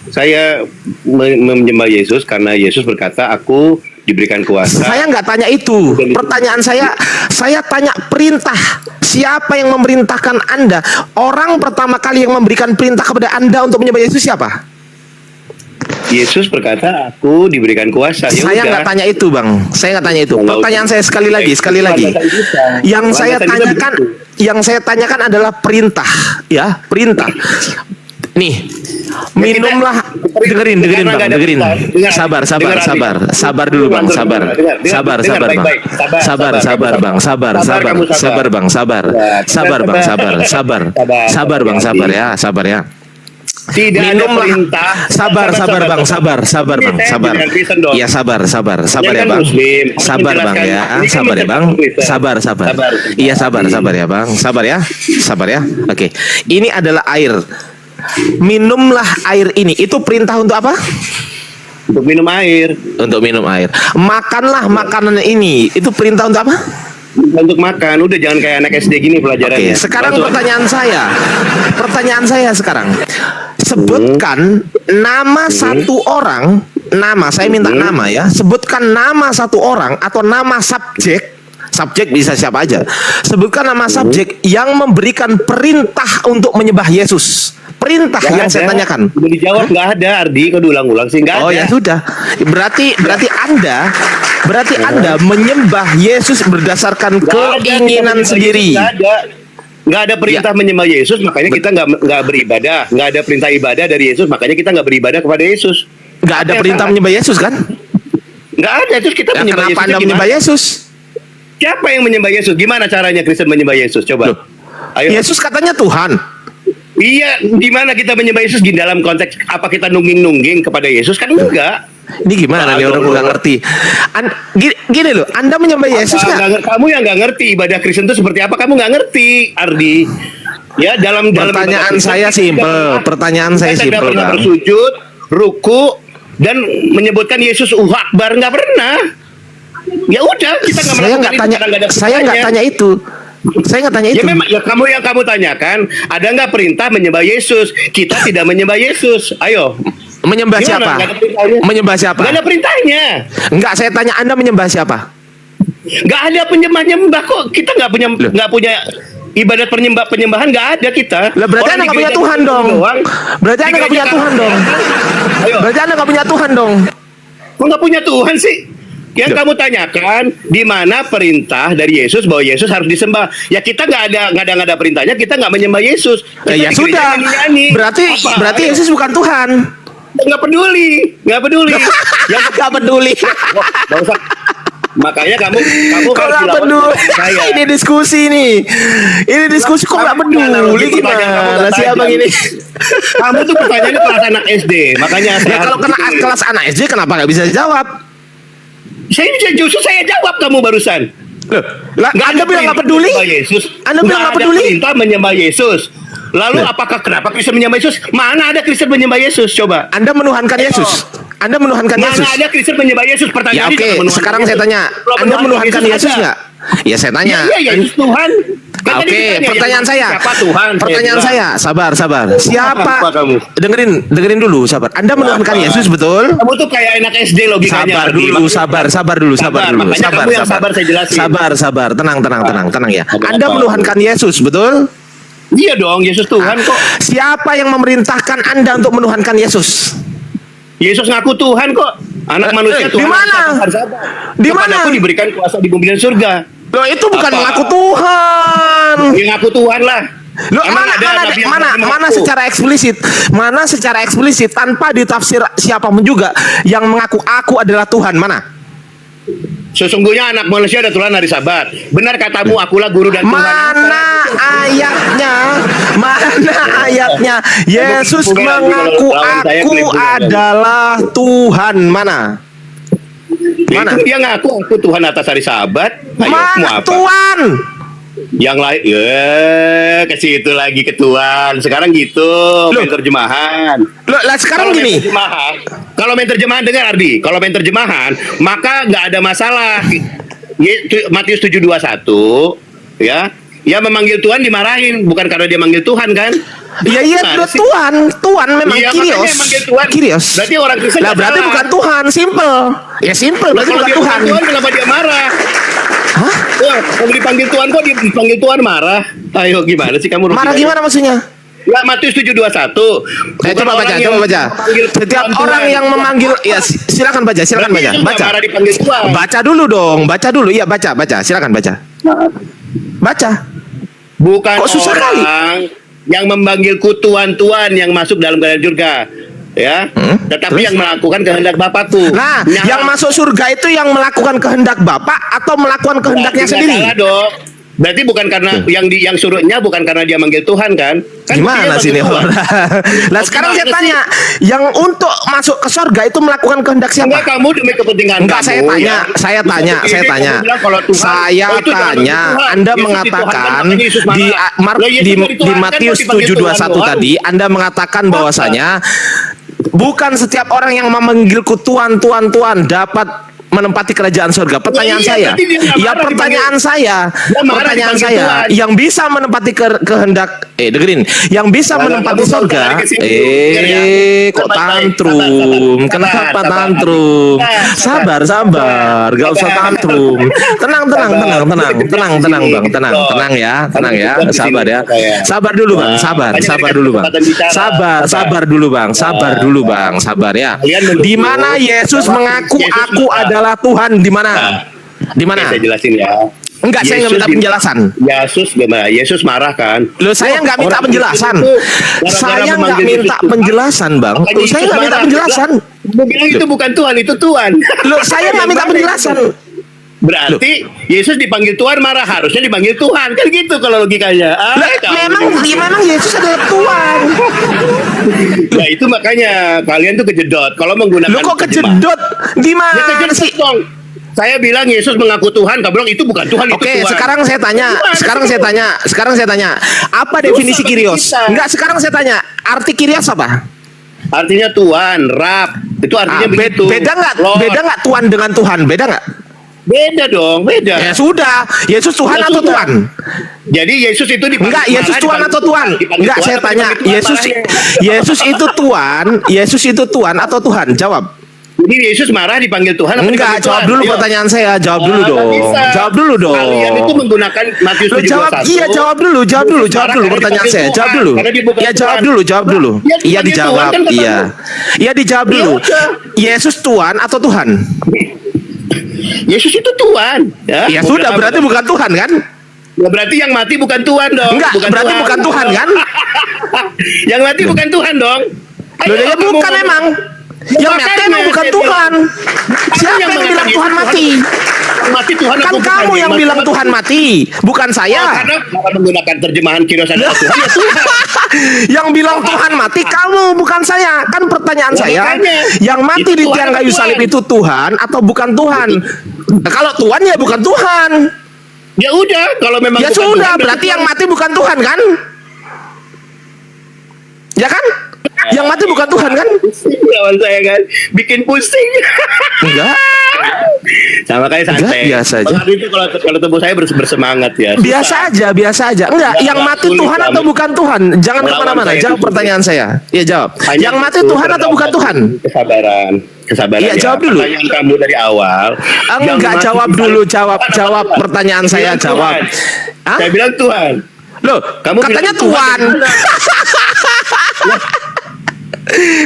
Saya menyembah Yesus karena Yesus berkata, aku diberikan kuasa. Saya nggak tanya itu. Pertanyaan saya tanya perintah. Siapa yang memerintahkan Anda? Orang pertama kali yang memberikan perintah kepada Anda untuk menyembah Yesus siapa? Yesus berkata, aku diberikan kuasa. Ya Saya udah. nggak tanya itu, Bang. Saya nggak tanya itu. Kalau- Pertanyaan saya sekali lagi. Yang saya tanyakan adalah perintah, ya, perintah. Nih, minumlah. Dengerin, Bang. Dengerin. Sabar dulu, Bang. Sabar, ya. Tidak ada perintah. Sabar Bang. Iya, sabar ya Bang. Sabar Bang ya. Sabar ya Bang. Sabar. Iya, sabar ya Bang. Sabar ya. Oke. Ini adalah air. Minumlah air ini. Itu perintah untuk apa? Untuk minum air. Untuk minum air. Makanlah makanan ini. Itu perintah untuk apa? Untuk makan. Udah, jangan kayak anak SD gini pelajarannya. Oke, sekarang Langsung. pertanyaan saya sekarang. Sebutkan nama satu orang, saya minta nama ya. Sebutkan nama satu orang atau nama subjek bisa siapa aja. Sebutkan nama subjek yang memberikan perintah untuk menyembah Yesus. Perintah Nggak yang saya ada. tanyakan. Udah dijawab, nggak ada, Ardi. Kau diulang-ulang sih, nggak ada. Oh ya sudah. Berarti Anda menyembah Yesus berdasarkan Nggak ada, kita keinginan menyembah sendiri. Yesus, nggak ada perintah menyembah Yesus, makanya kita nggak beribadah. Nggak ada perintah ibadah dari Yesus, makanya kita nggak beribadah kepada Yesus. Nggak ada perintah menyembah Yesus kan? Nggak ada, terus kita Ya, menyembah kenapa Yesus. Anda menyembah Yesus? Siapa yang menyembah Yesus? Gimana caranya Kristen menyembah Yesus? Coba. Ayo. Yesus katanya Tuhan. Iya, gimana kita menyembah Yesus di dalam konteks apa kita nungging-nungging kepada Yesus? Kan enggak. Ini gimana nih orang nggak ngerti? Gini loh, Anda menyembah Yesus nggak? Kamu yang nggak ngerti ibadah Kristen itu seperti apa? Kamu nggak ngerti, Ardi. Ya, dalam Pertanyaan ibadah saya Kristen, simpel. Pertanyaan saya kita tidak simpel, pernah Bang. bersujud, ruku, dan menyebutkan Yesus Akbar, nggak pernah. Ya udah, kita nggak Saya melakukan nggak itu tanya. karena nggak ada Saya nggak perintahnya. tanya itu. Saya nggak tanya Ya itu. memang, ya kamu tanyakan, ada nggak perintah menyembah Yesus? Kita tidak menyembah Yesus. Ayo. Menyembah Gimana? siapa? Nggak ada perintahnya? Menyembah siapa? Nggak ada perintahnya. Enggak, saya tanya Anda menyembah siapa? Nggak ada penyembah kok. Kita nggak punya ibadat penyembahan, nggak ada kita. Lah berarti Orang Anda di nggak punya gereja Tuhan dong. doang. Berarti Anda Di nggak punya gereja Tuhan kan- dong. Ayo. Berarti Anda nggak punya Tuhan dong. Kok nggak punya Tuhan sih? Yang kamu tanyakan di mana perintah dari Yesus bahwa Yesus harus disembah. Ya kita nggak ada perintahnya, kita nggak menyembah Yesus. Kita Ya di gereja sudah. nyanyi-nyanyi. Berarti Ayo. Yesus bukan Tuhan. Nggak peduli. Yang Nggak peduli. Nggak usah. Makanya kamu Kok harus nggak dilawan peduli? sama saya. Ini diskusi nih. Ini diskusi kok nggak peduli gimana sih abang ini? Kamu tuh pertanyaannya kelas anak SD. Makanya Ya kalau kena kelas anak SD kenapa nggak bisa jawab? Justru saya jawab kamu barusan. Loh, lah, Anda bilang nggak peduli? Menyembah Yesus. Anda bilang nggak peduli? Ada perintah menyembah Yesus. Lalu apakah kenapa Kristen menyembah Yesus? Mana ada Kristen menyembah Yesus? Coba. Anda menuhankan Yesus. Anda menuhankan Yesus. Mana ada Kristen menyembah Yesus? Ya Pertanyaannya oke, menuhankan sekarang Yesus. saya tanya, Kalau Anda menuhankan Yesus ada. nggak? Ya saya tanya. Iya, Yesus Tuhan. Kan tadi Oke, ditanya, pertanyaan yang saya. siapa Tuhan? Pertanyaan bilang. saya, sabar. Siapa? Apa kamu? Dengerin dulu, sabar. Anda menuhankan Yesus, betul? Kamu tuh kayak anak SD logikanya. Sabar dulu. Makanya kamu yang sabar, saya jelasin. Sabar. Tenang ya. Anda menuhankan Yesus, betul? Iya dong, Yesus Tuhan kok. Siapa yang memerintahkan Anda untuk menuhankan Yesus? Yesus ngaku Tuhan kok. Anak manusia Tuhan. di mana? Di mana? Aku diberikan kuasa di bumi dan surga. Loh, itu bukan Apa? mengaku Tuhan. Yang ngaku Tuhan lah. Loh, Emang ada nabi yang berani mana mengaku? secara eksplisit tanpa ditafsir siapapun juga yang mengaku aku adalah Tuhan, mana? Sesungguhnya anak manusia ada Tuhan hari Sabat. Benar katamu, akulah guru dan Tuhan. Mana ayatnya? Yesus mengaku aku adalah Tuhan, mana? Itu dia ngaku aku Tuhan atas hari Sabat. Ayo, mau Mana apa? Tuhan? Yang lain, ke situ lagi ke Tuhan. Sekarang gitu, main terjemahan. Loh, lah sekarang Kalau main gini. terjemahan, kalau main terjemahan dengar Ardi, kalau main terjemahan maka nggak ada masalah. Matius 7:21 ya, ya memanggil Tuhan dimarahin bukan karena dia manggil Tuhan kan? Iya, Gimana sih? Tuhan memang Iya, Kyrios. makanya manggil Tuhan. Kyrios. Berarti orang Kristen Lah nggak berarti salah. bukan Tuhan, simple. Ya simple, Lah, berarti kalau bukan dia Tuhan. bukan Tuhan kenapa dia marah? Hah? Wah, kalau dipanggil Tuhan kok dipanggil Tuhan marah? Ayo gimana sih kamu? Marah gimana maksudnya? Ya Matius 7:21. Coba baca. Setiap orang yang memanggil, ya silakan baca. Berarti Yesus nggak marah dipanggil Tuhan. Baca dulu dong, Iya, baca. Silakan baca. Baca. Bukan Kok susah kali? orang yang memanggilku Tuhan yang masuk dalam kerajaan surga, ya. Tetapi Terus? yang melakukan kehendak Bapakku. Nah, yang masuk surga itu yang melakukan kehendak Bapa atau melakukan kehendaknya Berarti nggak sendiri? salah dong. Berarti bukan karena yang suruhnya bukan karena dia manggil Tuhan kan? Gimana sih ini orang? Nah sekarang saya tanya, yang untuk masuk ke surga itu melakukan kehendak siapa? Enggak, kamu demi kepentingan Enggak, kamu. saya tanya. Saya Anda mengatakan di Matius 7:21 tadi, Anda mengatakan bahwasanya bukan setiap orang yang memanggilku Tuhan dapat menempati kerajaan surga. Pertanyaan saya, yang bisa menempati kehendak, dengerin, yang bisa menempati surga, kok tantrum? Kenapa tantrum? Sabar, gak usah tantrum. Tenang bang, tenang ya, sabar dulu bang, sabar ya. Di mana Yesus mengaku aku adalah Tuhan, di mana? Di mana? Saya jelasin ya. Enggak, saya nggak minta penjelasan. Yesus gimana? Yesus marah kan? Loh, saya nggak minta penjelasan. Saya nggak minta penjelasan, bang. Loh, saya nggak minta penjelasan. Dia bilang itu bukan Tuhan, itu Tuhan. Loh, saya nggak minta penjelasan. Berarti Yesus dipanggil Tuhan marah, harusnya dipanggil Tuhan kan gitu kalau logikanya. Memang Yesus adalah Tuhan. Nah itu makanya kalian tuh kejedot kalau menggunakan. Lu kok kejedot? Di mana sih? Dong. Saya bilang Yesus mengaku Tuhan, kamu bilang itu bukan Tuhan, itu Oke, Tuhan. sekarang saya tanya. Apa definisi Kyrios? Enggak, sekarang saya tanya. Arti Kyrios apa? Artinya Tuhan, Rab. Itu artinya begitu. Beda nggak Tuhan dengan Tuhan? Beda nggak? Beda dong, beda. Ya sudah, Yesus Tuhan atau sudah. Tuhan? Jadi Yesus itu dipanggil Enggak, Yesus Tuhan atau Tuhan? Enggak, saya tanya. Yesus itu Tuhan atau Tuhan? Jawab. Jadi Yesus marah dipanggil Tuhan. Enggak, jawab dulu pertanyaan saya. Jawab dulu dong. Kalian itu menggunakan Matius 7:21. Iya, jawab dulu pertanyaan saya. Jawab dulu. Iya, jawab dulu. Iya, dijawab. Iya, dijawab dulu. Yesus Tuhan atau Tuhan? Yesus itu Tuhan. Ya sudah, berarti bukan Tuhan kan? Ya berarti yang mati bukan Tuhan dong. Enggak, berarti bukan Tuhan kan? Yang mati bukan Tuhan dong. Loh, ya bukan emang. Yang mati emang bukan Tuhan. Siapa yang bilang Tuhan mati? Mati Tuhan Kan kamu yang bilang Tuhan mati, bukan saya. Karena menggunakan terjemahan Kyrios adalah Tuhan, ya Tuhan. Yang bilang Tuhan mati kamu, bukan saya. Kan pertanyaan saya, yang mati di tiang kayu salib itu Tuhan atau bukan Tuhan? Nah, kalau Tuhan ya bukan Tuhan. Ya udah, kalau memang ya bukan sudah, Tuhan, berarti yang mati bukan Tuhan kan? Ya kan? Yang mati bukan Tuhan kan? Pusing lawan saya kan, bikin pusing. Enggak. Sama kayak santai. Enggak, biasa aja. Bang Ardi itu kalau temu saya bersemangat ya. Biasa aja. Enggak, yang mati sulit, Tuhan atau bukan Tuhan? Jangan Melawan kemana-mana, saya jawab itu pertanyaan saya. Iya, jawab. Hanya Yang mati itu Tuhan atau bukan Tuhan? Kesabaran Iya, ya. jawab dulu. Pertanyaan kamu dari awal. Yang Enggak, mati jawab bukan dulu, Tuhan apa jawab Tuhan? pertanyaan Saya saya, bilang jawab. Tuhan. Hah? Saya bilang Tuhan. Loh, Kamu katanya bilang Tuhan. Tuhan.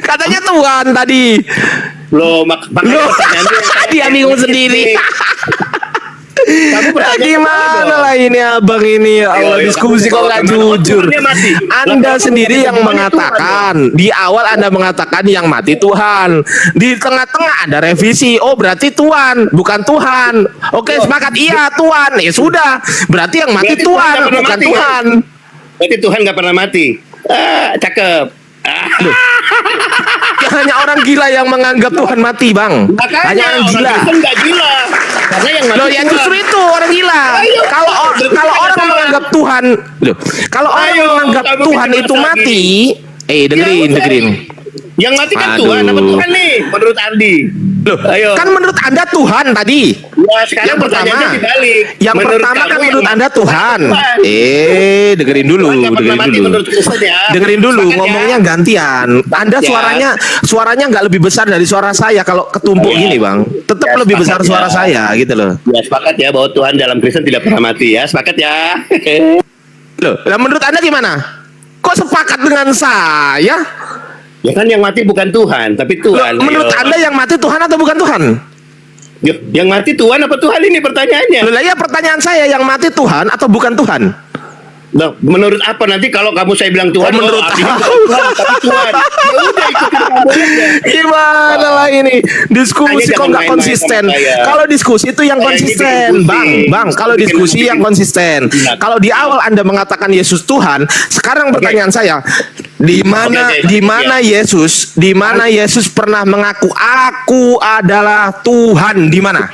Katanya Tuhan tadi. Loh, makanya Loh, pertanyaannya yang saya dia bingung sendiri. Kamu bertanya Gimana lah ini abang ini, ya Allah, Ayo, diskusi kamu kok nggak kemana? jujur. Tuhannya mati. Anda Lah, kamu sendiri mati, yang Tuhan mengatakan di awal Anda mengatakan yang mati Tuhan, di tengah-tengah ada revisi. Oh berarti Tuhan bukan Tuhan. Oke sepakat, iya Tuhan. Ya sudah, berarti yang mati Berarti Tuhan nggak pernah bukan mati, Tuhan. Berarti Tuhan nggak pernah mati. Cakep. Hanya orang gila yang menganggap Tuhan mati, Bang. Makanya Hanya orang gila. Kristen nggak gila. Karena yang mati Loh, ya Tuhan. justru itu orang gila. Ayo, Kalau berarti kalau kita orang salah. menganggap Tuhan, loh, kalau orang Ayo, menganggap kamu Tuhan bikin itu masalah mati, Ya, dengerin. udah. Yang mati kan Aduh. Tuhan apa Tuhan nih menurut Ardi? Loh, Ayo. kan menurut Anda Tuhan tadi. Ya, sekarang Yang pertama, pertanyaannya dibalik. yang Menurut pertama kamu kan yang menurut mati Anda Tuhan. Tuhan. Dengerin dulu, Tuhan nggak pernah dengerin mati dulu. menurut Kristen ya. Dengerin dulu, Sepakat ya? ngomongnya gantian. Anda ya. suaranya nggak lebih besar dari suara saya kalau ketumpuk Ya. gini, Bang. Tetap Ya, lebih sepakat besar suara ya. saya gitu loh. Ya sepakat ya bahwa Tuhan dalam Kristen tidak pernah mati ya. Sepakat ya. Loh, lah menurut Anda gimana? Kok sepakat dengan saya? Ya kan yang mati bukan Tuhan, tapi Loh, Tuhan. menurut Ayo. Anda yang mati Tuhan atau bukan Tuhan? Yang mati Tuhan apa Tuhan ini pertanyaannya? Loh, lah ya pertanyaan saya, yang mati Tuhan atau bukan Tuhan? Nah, menurut apa nanti kalau kamu saya bilang Tuhan? Oh, menurut artinya aku. bukan Tuhan, tapi Tuhan. Ya udah ikutin kamu aja. Gimana lah ini diskusi Makanya kok jangan nggak main-main konsisten. sama saya. Kalau diskusi itu yang Saya ini konsisten, bikin bang. pusing. Kalau Bikin diskusi pusing. yang konsisten. Iya. Kalau di awal Anda mengatakan Yesus Tuhan, sekarang pertanyaan saya, di mana Yesus, di mana Yesus pernah mengaku aku adalah Tuhan? Di mana?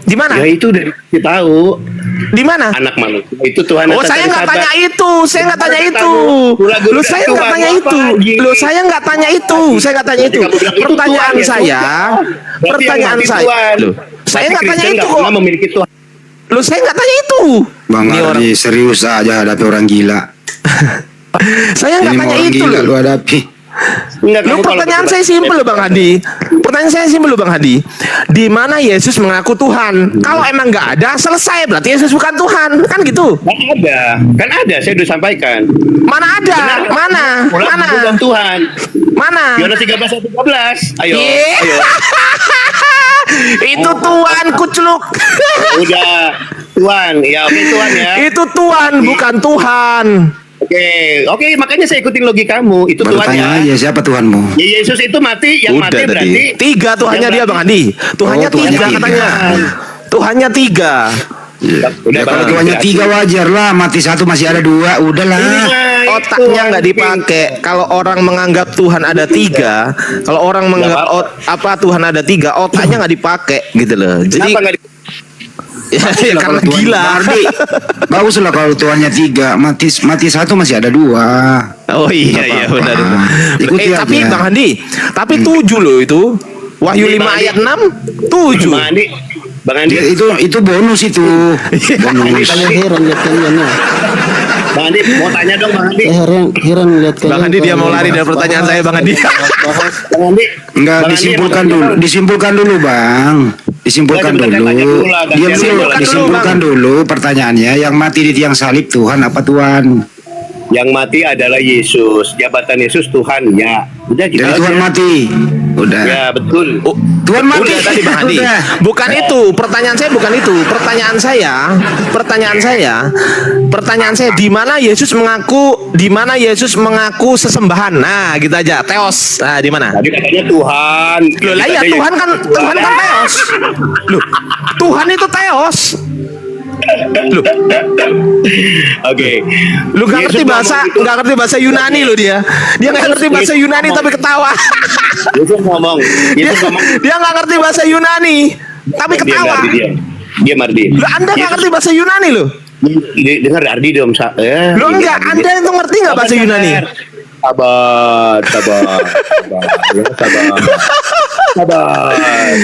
Di mana? Ya itu udah kita tahu. Di mana? Anak manusia itu Tuhan. Oh, atas saya hari nggak Sabat. tanya itu, saya nggak tanya itu. Lagu Lu udah saya Tuhan, nggak tanya apa itu. lagi? Lu saya nggak tanya itu, saya nggak tanya itu. Berarti kamu bilang itu Pertanyaan Tuhan, ya saya, Berarti pertanyaan yang mati saya. Tuhan. Loh, saya Berarti nggak tanya Kristen itu nggak kok. pernah memiliki Tuhan. Lu saya nggak tanya itu. Bang Ini Ardi serius aja hadapi orang gila. Saya nggak Ini tanya orang itu gila loh. lu hadapi. Enggak, Lu kamu kalau pertanyaan berdebat- saya simpel loh Bang Hadi. Pertanyaan saya simpel loh Bang Hadi. Di mana Yesus mengaku Tuhan? Kalau emang nggak ada, selesai. Berarti Yesus bukan Tuhan, kan gitu? Kan ada, saya udah sampaikan. Mana ada? Benar. Mana? Ulang Mana? bukan Tuhan. Mana? Yohanes 13:13. Ayo. Iya. Ayo. Itu Tuhan kucluk. Udah. Tuhan, ya oke Tuhan ya. Itu Tuhan bukan Tuhan. Oke, makanya saya ikutin logikamu. Itu Tuhan Bertanya ya. aja siapa Tuhanmu? Ya Yesus itu mati, yang Udah mati tadi. berarti Tiga Tuhannya yang dia berarti- Bang Andi. Tuhannya Oh, Tuhannya tiga tiga. katanya. Tuhannya tiga. Udah, Ya, kalau Bang. Tuhannya tiga wajar lah, mati satu masih ada dua, udahlah. Otaknya nggak dipakai. Kalau orang menganggap Tuhan ada tiga, kalau orang menganggap Tuhan ada tiga, otaknya nggak dipakai gitu loh. Jadi Kenapa nggak di- ya karena Kalau Tuhan- gila. Bang Ardi, bagus lah kalau Tuhannya tiga, mati satu masih ada dua. Oh iya benar. Ikuti Tapi aja. Bang Andi, tapi 7 loh itu. Wahyu 5 ayat 6, 7. Bang Andi, Bang Andi, Itu bonus itu. Bonus. Heran lihat kalian ya. Bang Andi mau tanya dong Bang Andi. Heran lihat kalian. Bang Andi dia mau lari dari pertanyaan saya Bang Andi. Bang Andi. Enggak, Bang Andi, disimpulkan Bang dulu. Andi. Disimpulkan dulu, Bang. Disimpulkan Ya, sebentar, dulu. tanya dulu lah, gantian Diam dulu. dulu. Disimpulkan dulu pertanyaannya. Yang mati di tiang salib Tuhan apa Tuhan? Yang mati adalah Yesus. Jabatan Yesus Tuhan ya. Udah gitu Jadi aja. Tuhan mati. Udah. Ya betul. Tuhan mati. Udah tadi Bang Andi. Udah. Bukan itu, pertanyaan saya bukan itu. Pertanyaan saya di mana Yesus mengaku sesembahan. Nah, gitu aja. Teos. Nah, di mana? Tadi katanya Tuhan. Loh lah ya Tuhan kan teos. Loh, Tuhan itu teos. Loh, Oke. lu nggak Yesus ngerti bahasa ngomong gitu. nggak ngerti bahasa Yunani lo dia. Dia nggak ngerti bahasa Yunani tapi ketawa. Yesus ngomong. Yesus ngomong. Dia nggak ngerti bahasa Yunani tapi ketawa. Dia Mardi. Lo Anda nggak ngerti bahasa Yunani lo? Dengar Ardi dong. Lo enggak, Anda itu ngerti nggak bahasa Yunani? Sabar.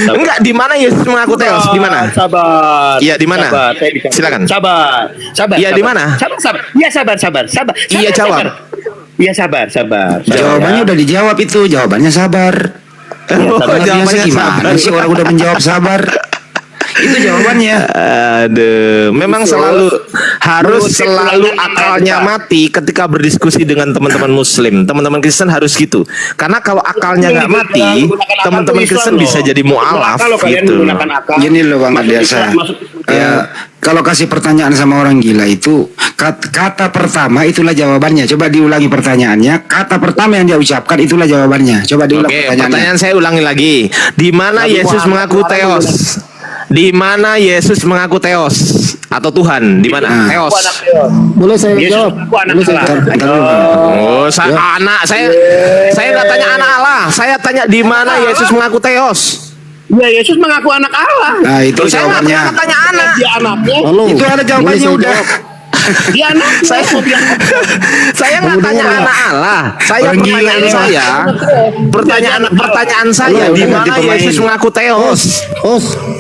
Enggak, di mana Yesus mengaku teos? Di mana? Sabar. Iya, di mana? Sabar, saya bicara. Silakan. Sabar. Iya, di mana? Sabar. Iya, sabar. Iya, jawab. Iya, sabar. Jawabannya udah dijawab itu, jawabannya sabar. Jawabannya gimana sih orang udah menjawab sabar? Itu jawabannya. Aduh, memang harus selalu akalnya mati ketika berdiskusi dengan teman-teman Muslim, teman-teman Kristen harus gitu. Karena kalau akalnya nggak mati, teman-teman Kristen bisa jadi mualaf gitu. Gini loh Bang Adiasa. Kalau kasih pertanyaan sama orang gila itu kata pertama itulah jawabannya. Coba diulangi pertanyaannya. Kata pertama yang dia ucapkan itulah jawabannya. Coba diulang pertanyaan saya ulangi lagi. Di mana Yesus mengaku teos? Di mana Yesus mengaku teos atau Tuhan? Di mana? Teos. Boleh saya jawab? Anak saya nggak tanya anak Allah. Saya tanya di mana Yesus mengaku teos? Ya, Yesus mengaku anak Allah. Nah, itu jawabannya. Saya nggak tanya anak. Dia anaknya. Itu ada jawabannya udah. Dia anaknya. Saya nggak tanya anak Allah. Pertanyaan saya di mana Yesus mengaku teos?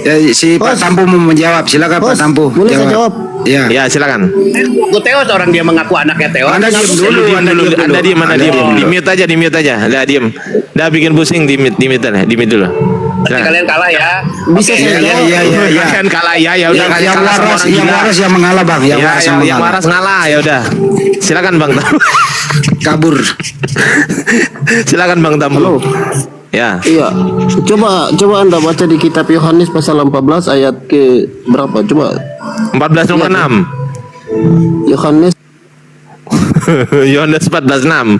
Ya, si Pak Tampu mau menjawab. Silakan Pak Tampu. Boleh saya jawab? Ya, silakan. Mengaku teos, orang dia mengaku anaknya teos. Anda diam dulu. Anda diam. Di mute aja. Dah diam. Dah bikin pusing di mute dulu. Nanti kalian kalah ya. Bisa saya jawab? Iya. Kalian kalah ya udah kalian kalah sama orang Yang gila. waras yang mengalah Bang. Yang waras ngalah ya udah. Silakan Bang Tampu. Kabur. Silakan Bang Tampu. Ya. Iya. Coba Anda baca di kitab Yohanes pasal 14 ayat ke berapa? Coba 14 nomor 6. Yohanes. Yohanes 14:6.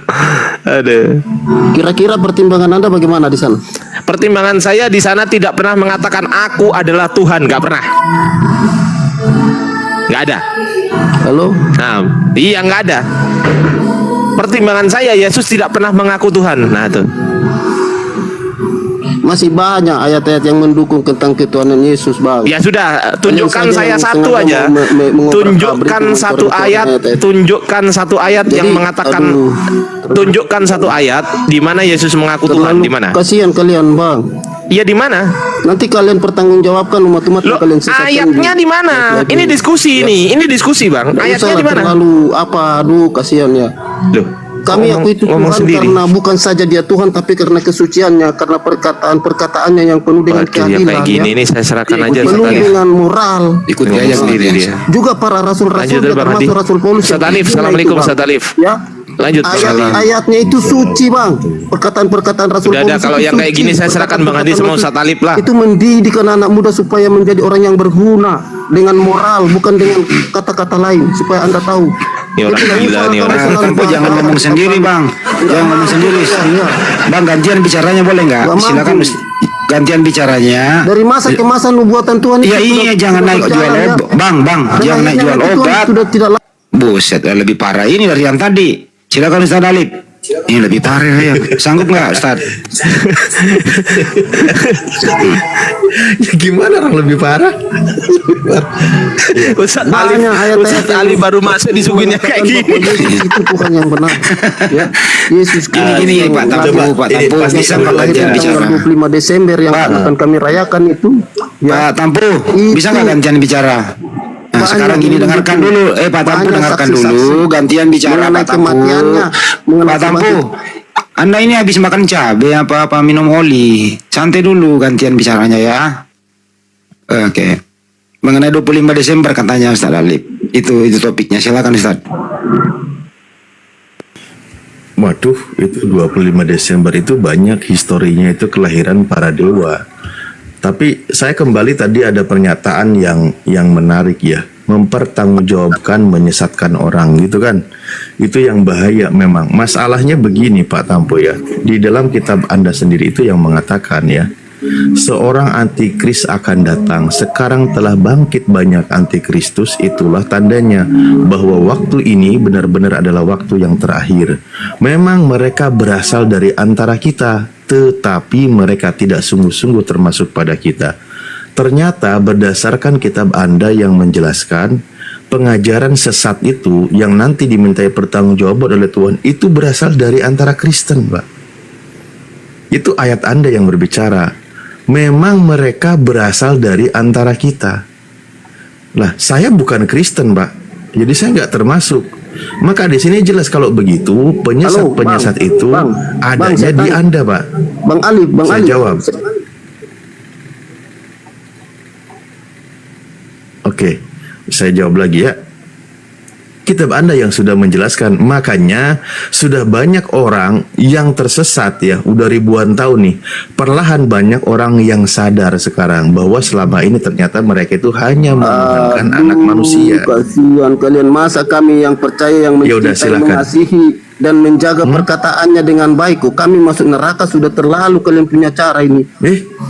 Aduh. Kira-kira pertimbangan Anda bagaimana di sana? Pertimbangan saya di sana tidak pernah mengatakan aku adalah Tuhan, nggak pernah. Nggak ada. Halo? Nah, iya nggak ada. Pertimbangan saya Yesus tidak pernah mengaku Tuhan. Nah itu. Masih banyak ayat-ayat yang mendukung tentang ketuhanan Yesus, Bang. Ya sudah, tunjukkan saya satu aja. Tunjukkan satu ayat yang mengatakan. Tunjukkan satu ayat di mana Yesus mengaku Tuhan, di mana? Kasihan kalian, Bang. Iya di mana? Nanti kalian pertanggungjawabkan umat-umat yang kalian sesatkan. Ayatnya di mana? Ini diskusi ini diskusi, Bang. Ayatnya di mana? Terlalu aduh kasihan ya. Loh. Kami aku itu Tuhan karena bukan saja dia Tuhan tapi karena kesuciannya, karena perkataannya yang penuh dengan keadilan. Kayak gini ini saya serahkan aja penuh dengan moral. Ikut aja sendiri dia. Juga para rasul-rasul termasuk Rasul Paulus. Satalif, assalamualaikum Satalif. Ya. Lanjut. Ayatnya itu suci, Bang. Perkataan Rasul Paulus. Udah kalau yang kayak gini saya serahkan Bang Adi sama Satalif lah. Itu mendidik anak muda supaya menjadi orang yang berguna dengan moral, bukan dengan kata-kata lain, supaya Anda tahu. Ini orang gila nih orang. Jangan ngomong sendiri Bang. Jangan ngomong sendiri. Bang, gantian bicaranya boleh nggak? Silakan gantian bicaranya. Dari masa ke masa nubuatan Tuhan itu. Iya, jangan naik jual obat. Bang, jangan naik jual obat. Sudah tidak. Buset, lebih parah ini dari yang tadi. Silakan Ustaz Alif. Ini lebih parah ya. Sanggup nggak Ustaz? Gimana orang lebih parah? Ustaz Ali baru masuk disuguhinnya kayak gini. Itu Tuhan yang benar. Ya. Yesus gini Pak Tampu bisa Pak gantian bicara. 25 Desember yang akan kami rayakan itu. Pak Tampu bisa nggak gantian bicara? Nah, sekarang gini dengarkan dulu. Pak Tampu dengarkan dulu. Gantian bicara Pak Tampu. Pak Tampu, Anda ini habis makan cabai apa minum oli? Santai dulu, gantian bicaranya ya. Oke. Mengenai 25 Desember katanya Ustaz Alif. Itu topiknya. Silakan Ustaz. Waduh, itu 25 Desember itu banyak historinya, itu kelahiran para dewa. Tapi saya kembali tadi ada pernyataan yang menarik ya, mempertanggungjawabkan menyesatkan orang gitu kan. Itu yang bahaya memang. Masalahnya begini Pak Tampu ya, di dalam kitab Anda sendiri itu yang mengatakan ya, seorang antikris akan datang. Sekarang telah bangkit banyak antikristus. Itulah tandanya bahwa waktu ini benar-benar adalah waktu yang terakhir. Memang mereka berasal dari antara kita, tetapi mereka tidak sungguh-sungguh termasuk pada kita. Ternyata berdasarkan kitab Anda yang menjelaskan pengajaran sesat itu yang nanti dimintai pertanggungjawaban oleh Tuhan itu berasal dari antara Kristen, Pak. Itu ayat Anda yang berbicara. Memang mereka berasal dari antara kita. Lah, saya bukan Kristen, Pak. Jadi saya nggak termasuk. Maka di sini jelas kalau begitu penyesat-penyesat itu adanya di Anda, Pak. Bang Ali, Saya jawab. Oke, saya jawab lagi ya. Kitab Anda yang sudah menjelaskan, makanya sudah banyak orang yang tersesat ya, udah ribuan tahun nih. Perlahan banyak orang yang sadar sekarang bahwa selama ini ternyata mereka itu hanya menuhankan anak manusia. Kasihan kalian, masa kami yang percaya, yang Yaudah, mencintai, silakan. mengasihi dan menjaga perkataannya dengan baik, kok kami masuk neraka sudah terlalu kalian punya cara ini.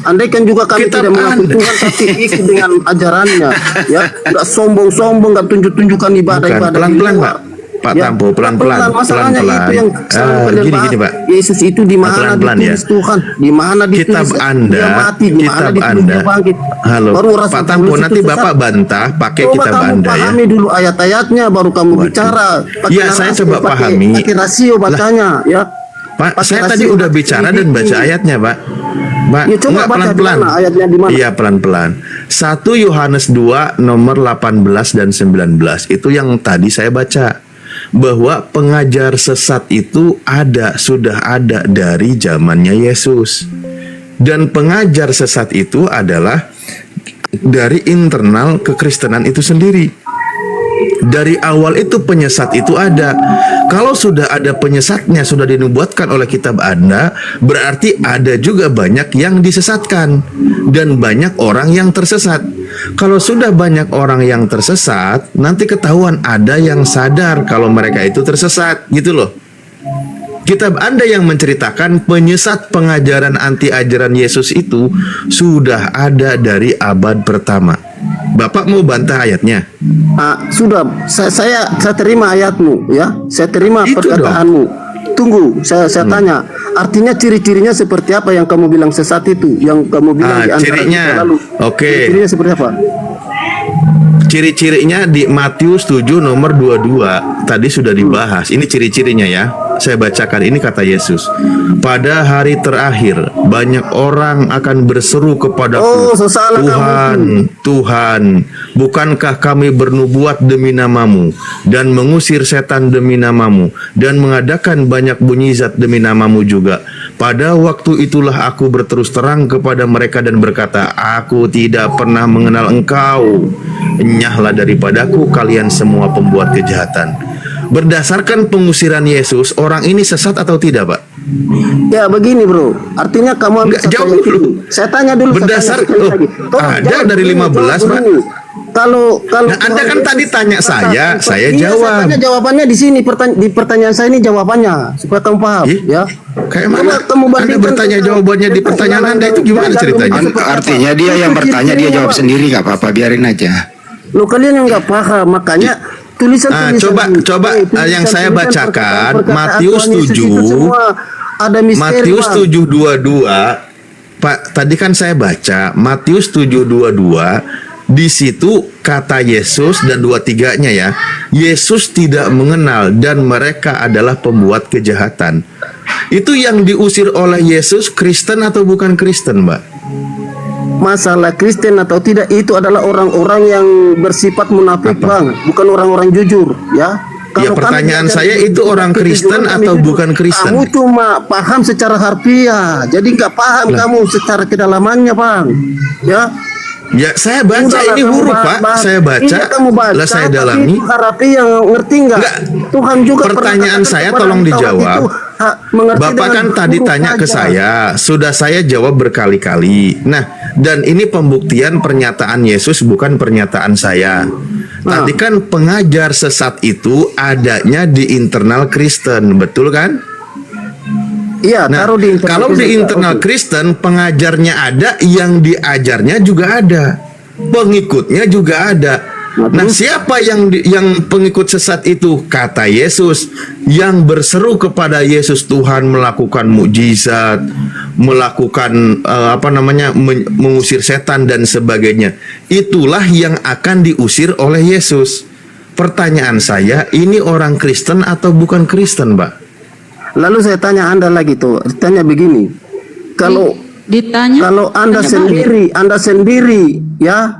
Andaikan juga kami Kitab tidak mengakui Anda. Tuhan tapi ikut dengan ajarannya, ya, nggak sombong-sombong, nggak tunjuk-tunjukkan ibadah-ibadah di Pelan-pelan, luar. Pak. Pak Tampo, pelan-pelan, Masalahnya pelan-pelan. itu yang selalu kalian Gini, bahas. Pak. Yesus itu di mana Pelan-pelan ya. ditulis Tuhan, di mana ditulis Kitab Anda, dia mati, di mana kitab ditulis Anda. dia bangkit. Halo, Baru Rasul Pak Tampo, Paulus nanti itu Bapak sesat. bantah pakai Coba kitab kamu Anda ya. pahami dulu ayat-ayatnya, baru kamu bicara. Pakai Ya, saya narasi, coba pakai- pahami. Pakai rasio bacanya, ya. Pak, Pakai saya tadi rasio, udah pakai bicara dan baca ini. ayatnya, Pak. Pak, Ya, coba enggak baca pelan-pelan. di mana, ayatnya di mana? Iya, pelan-pelan. 1 Yohanes 2 nomor 18 dan 19. Itu yang tadi saya baca. Bahwa pengajar sesat itu sudah ada dari zamannya Yesus. Dan pengajar sesat itu adalah dari internal kekristenan itu sendiri. Dari awal itu penyesat itu ada. Kalau sudah ada penyesatnya, sudah dinubuatkan oleh kitab Anda, berarti ada juga banyak yang disesatkan dan banyak orang yang tersesat. Kalau sudah banyak orang yang tersesat, nanti ketahuan ada yang sadar kalau mereka itu tersesat, gitu loh. Kitab Anda yang menceritakan penyesat pengajaran anti ajaran Yesus itu sudah ada dari abad pertama. Bapak mau bantah ayatnya? Sudah, saya terima ayatmu, ya. Saya terima Itu perkataanmu. Tunggu, saya tanya. Artinya ciri-cirinya seperti apa yang kamu bilang sesat itu? Yang kamu bilang di antara cirinya. kita lalu. Oke. Cirinya seperti apa? Ciri-cirinya di Matius 7 nomor 22 tadi sudah dibahas. Ini ciri-cirinya ya. Saya bacakan, ini kata Yesus. Pada hari terakhir banyak orang akan berseru kepadaku, Tuhan, Tuhan, bukankah kami bernubuat demi namamu dan mengusir setan demi namamu dan mengadakan banyak mukjizat demi namamu juga. Pada waktu itulah aku berterus terang kepada mereka dan berkata, aku tidak pernah mengenal engkau. Enyahlah daripadaku kalian semua pembuat kejahatan. Berdasarkan pengusiran Yesus, orang ini sesat atau tidak, Pak? Ya begini bro, artinya kamu ambil satu jawab ayat dulu. itu. Saya tanya dulu. Berdasar, saya tanya sekali lagi. Tolong ada jawab dari dulu, 15, jawab Pak. dulu. Kalau Nah, Anda kan tadi tanya saya Iya, jawab. Saya tanya jawabannya di sini, di pertanyaan saya ini jawabannya supaya kamu paham, ya. Kayak mana? Kamu Anda bertanya jawabannya di pertanyaan Anda itu gimana ceritanya? Artinya dia yang bertanya, dia jawab sendiri, gak apa-apa, biarin aja. Lo kalian yang nggak paham, makanya tulisan-tulisan coba yang saya bacakan Matius 7 ada misteri, Matius Bang. 7:22. Pak, tadi kan saya baca Matius 7:22. Di situ kata Yesus dan 23-nya ya. Yesus tidak mengenal dan mereka adalah pembuat kejahatan. Itu yang diusir oleh Yesus Kristen atau bukan Kristen, Mbak? Masalah Kristen atau tidak itu adalah orang-orang yang bersifat munafik, Bang, bukan orang-orang jujur, ya. Ya, pertanyaan saya itu orang Kristen atau bukan Kristen? Kamu cuma paham secara harfiah, jadi nggak paham kamu secara kedalamannya, Bang. Ya. Ya, saya baca ini huruf, Pak. Saya baca, Iya, kamu baca, lah saya tapi dalami. itu harfiah, ngerti nggak? Tuhan juga Pertanyaan pernah saya katakan tolong kepada Taurat dijawab. itu, mengerti Bapak dengan kan tadi huruf tanya ke saja. saya, sudah saya jawab berkali-kali. Nah, dan ini pembuktian pernyataan Yesus bukan pernyataan saya. Tadi kan pengajar sesat itu adanya di internal Kristen, betul kan? Iya, Nah, taruh di internal kalau di Kristen. internal Oke. Kristen pengajarnya ada, yang diajarnya juga ada, pengikutnya juga ada. Nah, siapa yang pengikut sesat itu? Kata Yesus, yang berseru kepada Yesus, Tuhan melakukan mukjizat, melakukan mengusir setan dan sebagainya. Itulah yang akan diusir oleh Yesus. pertanyaan saya, ini orang Kristen atau bukan Kristen, Pak? Lalu saya tanya Anda lagi tuh, tanya begini. Kalau ditanya kalau Anda sendiri ya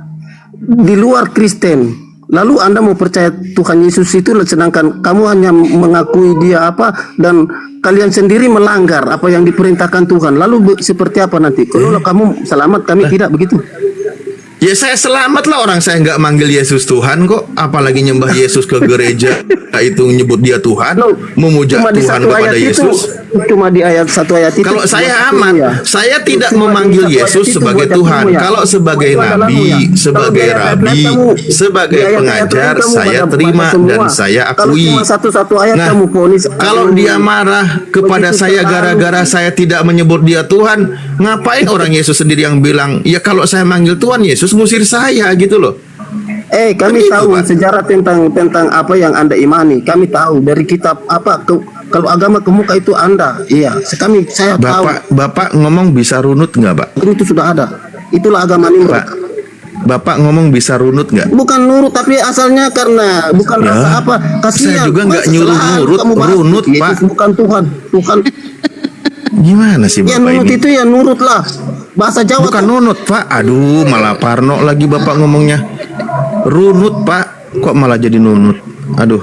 di luar Kristen, lalu Anda mau percaya Tuhan Yesus itu, sedangkan kamu hanya mengakui dia apa, dan kalian sendiri melanggar apa yang diperintahkan Tuhan. Lalu seperti apa nanti? Kalau kamu selamat, kami tidak, begitu? Ya saya selamat lah, orang saya nggak manggil Yesus Tuhan kok, apalagi nyembah Yesus ke gereja itu nyebut dia Tuhan, memuja Tuhan kepada Yesus. Cuma di ayat satu ayat itu. Kalau saya aman, saya tidak memanggil Yesus sebagai Tuhan. Kalau sebagai nabi, sebagai rabi, sebagai pengajar, saya terima dan saya akui. Nah, kalau dia marah kepada saya gara-gara saya tidak menyebut dia Tuhan, ngapain orang Yesus sendiri yang bilang, ya kalau saya manggil Tuhan, Yesus ngusir saya gitu loh. Kami tahu sejarah tentang apa yang Anda imani. Kami tahu dari kitab apa kalau agama kemuka itu Anda. Iya, saya tahu. Bapak ngomong bisa runut nggak, Pak? Itu sudah ada. Itulah agama Nimrod. Bapak ngomong bisa runut nggak? Bukan nurut, tapi asalnya karena bukan rasa apa, kasihan. Saya juga nggak nyuruh nurut, runut, Pak. Bukan Tuhan. Gimana sih Bapak ya, nurut ini? itu ya nurut lah. Bahasa Jawa. Bukan nunut, Pak. Aduh, malah parno lagi Bapak ngomongnya. Runut, Pak. Kok malah jadi nunut? Aduh.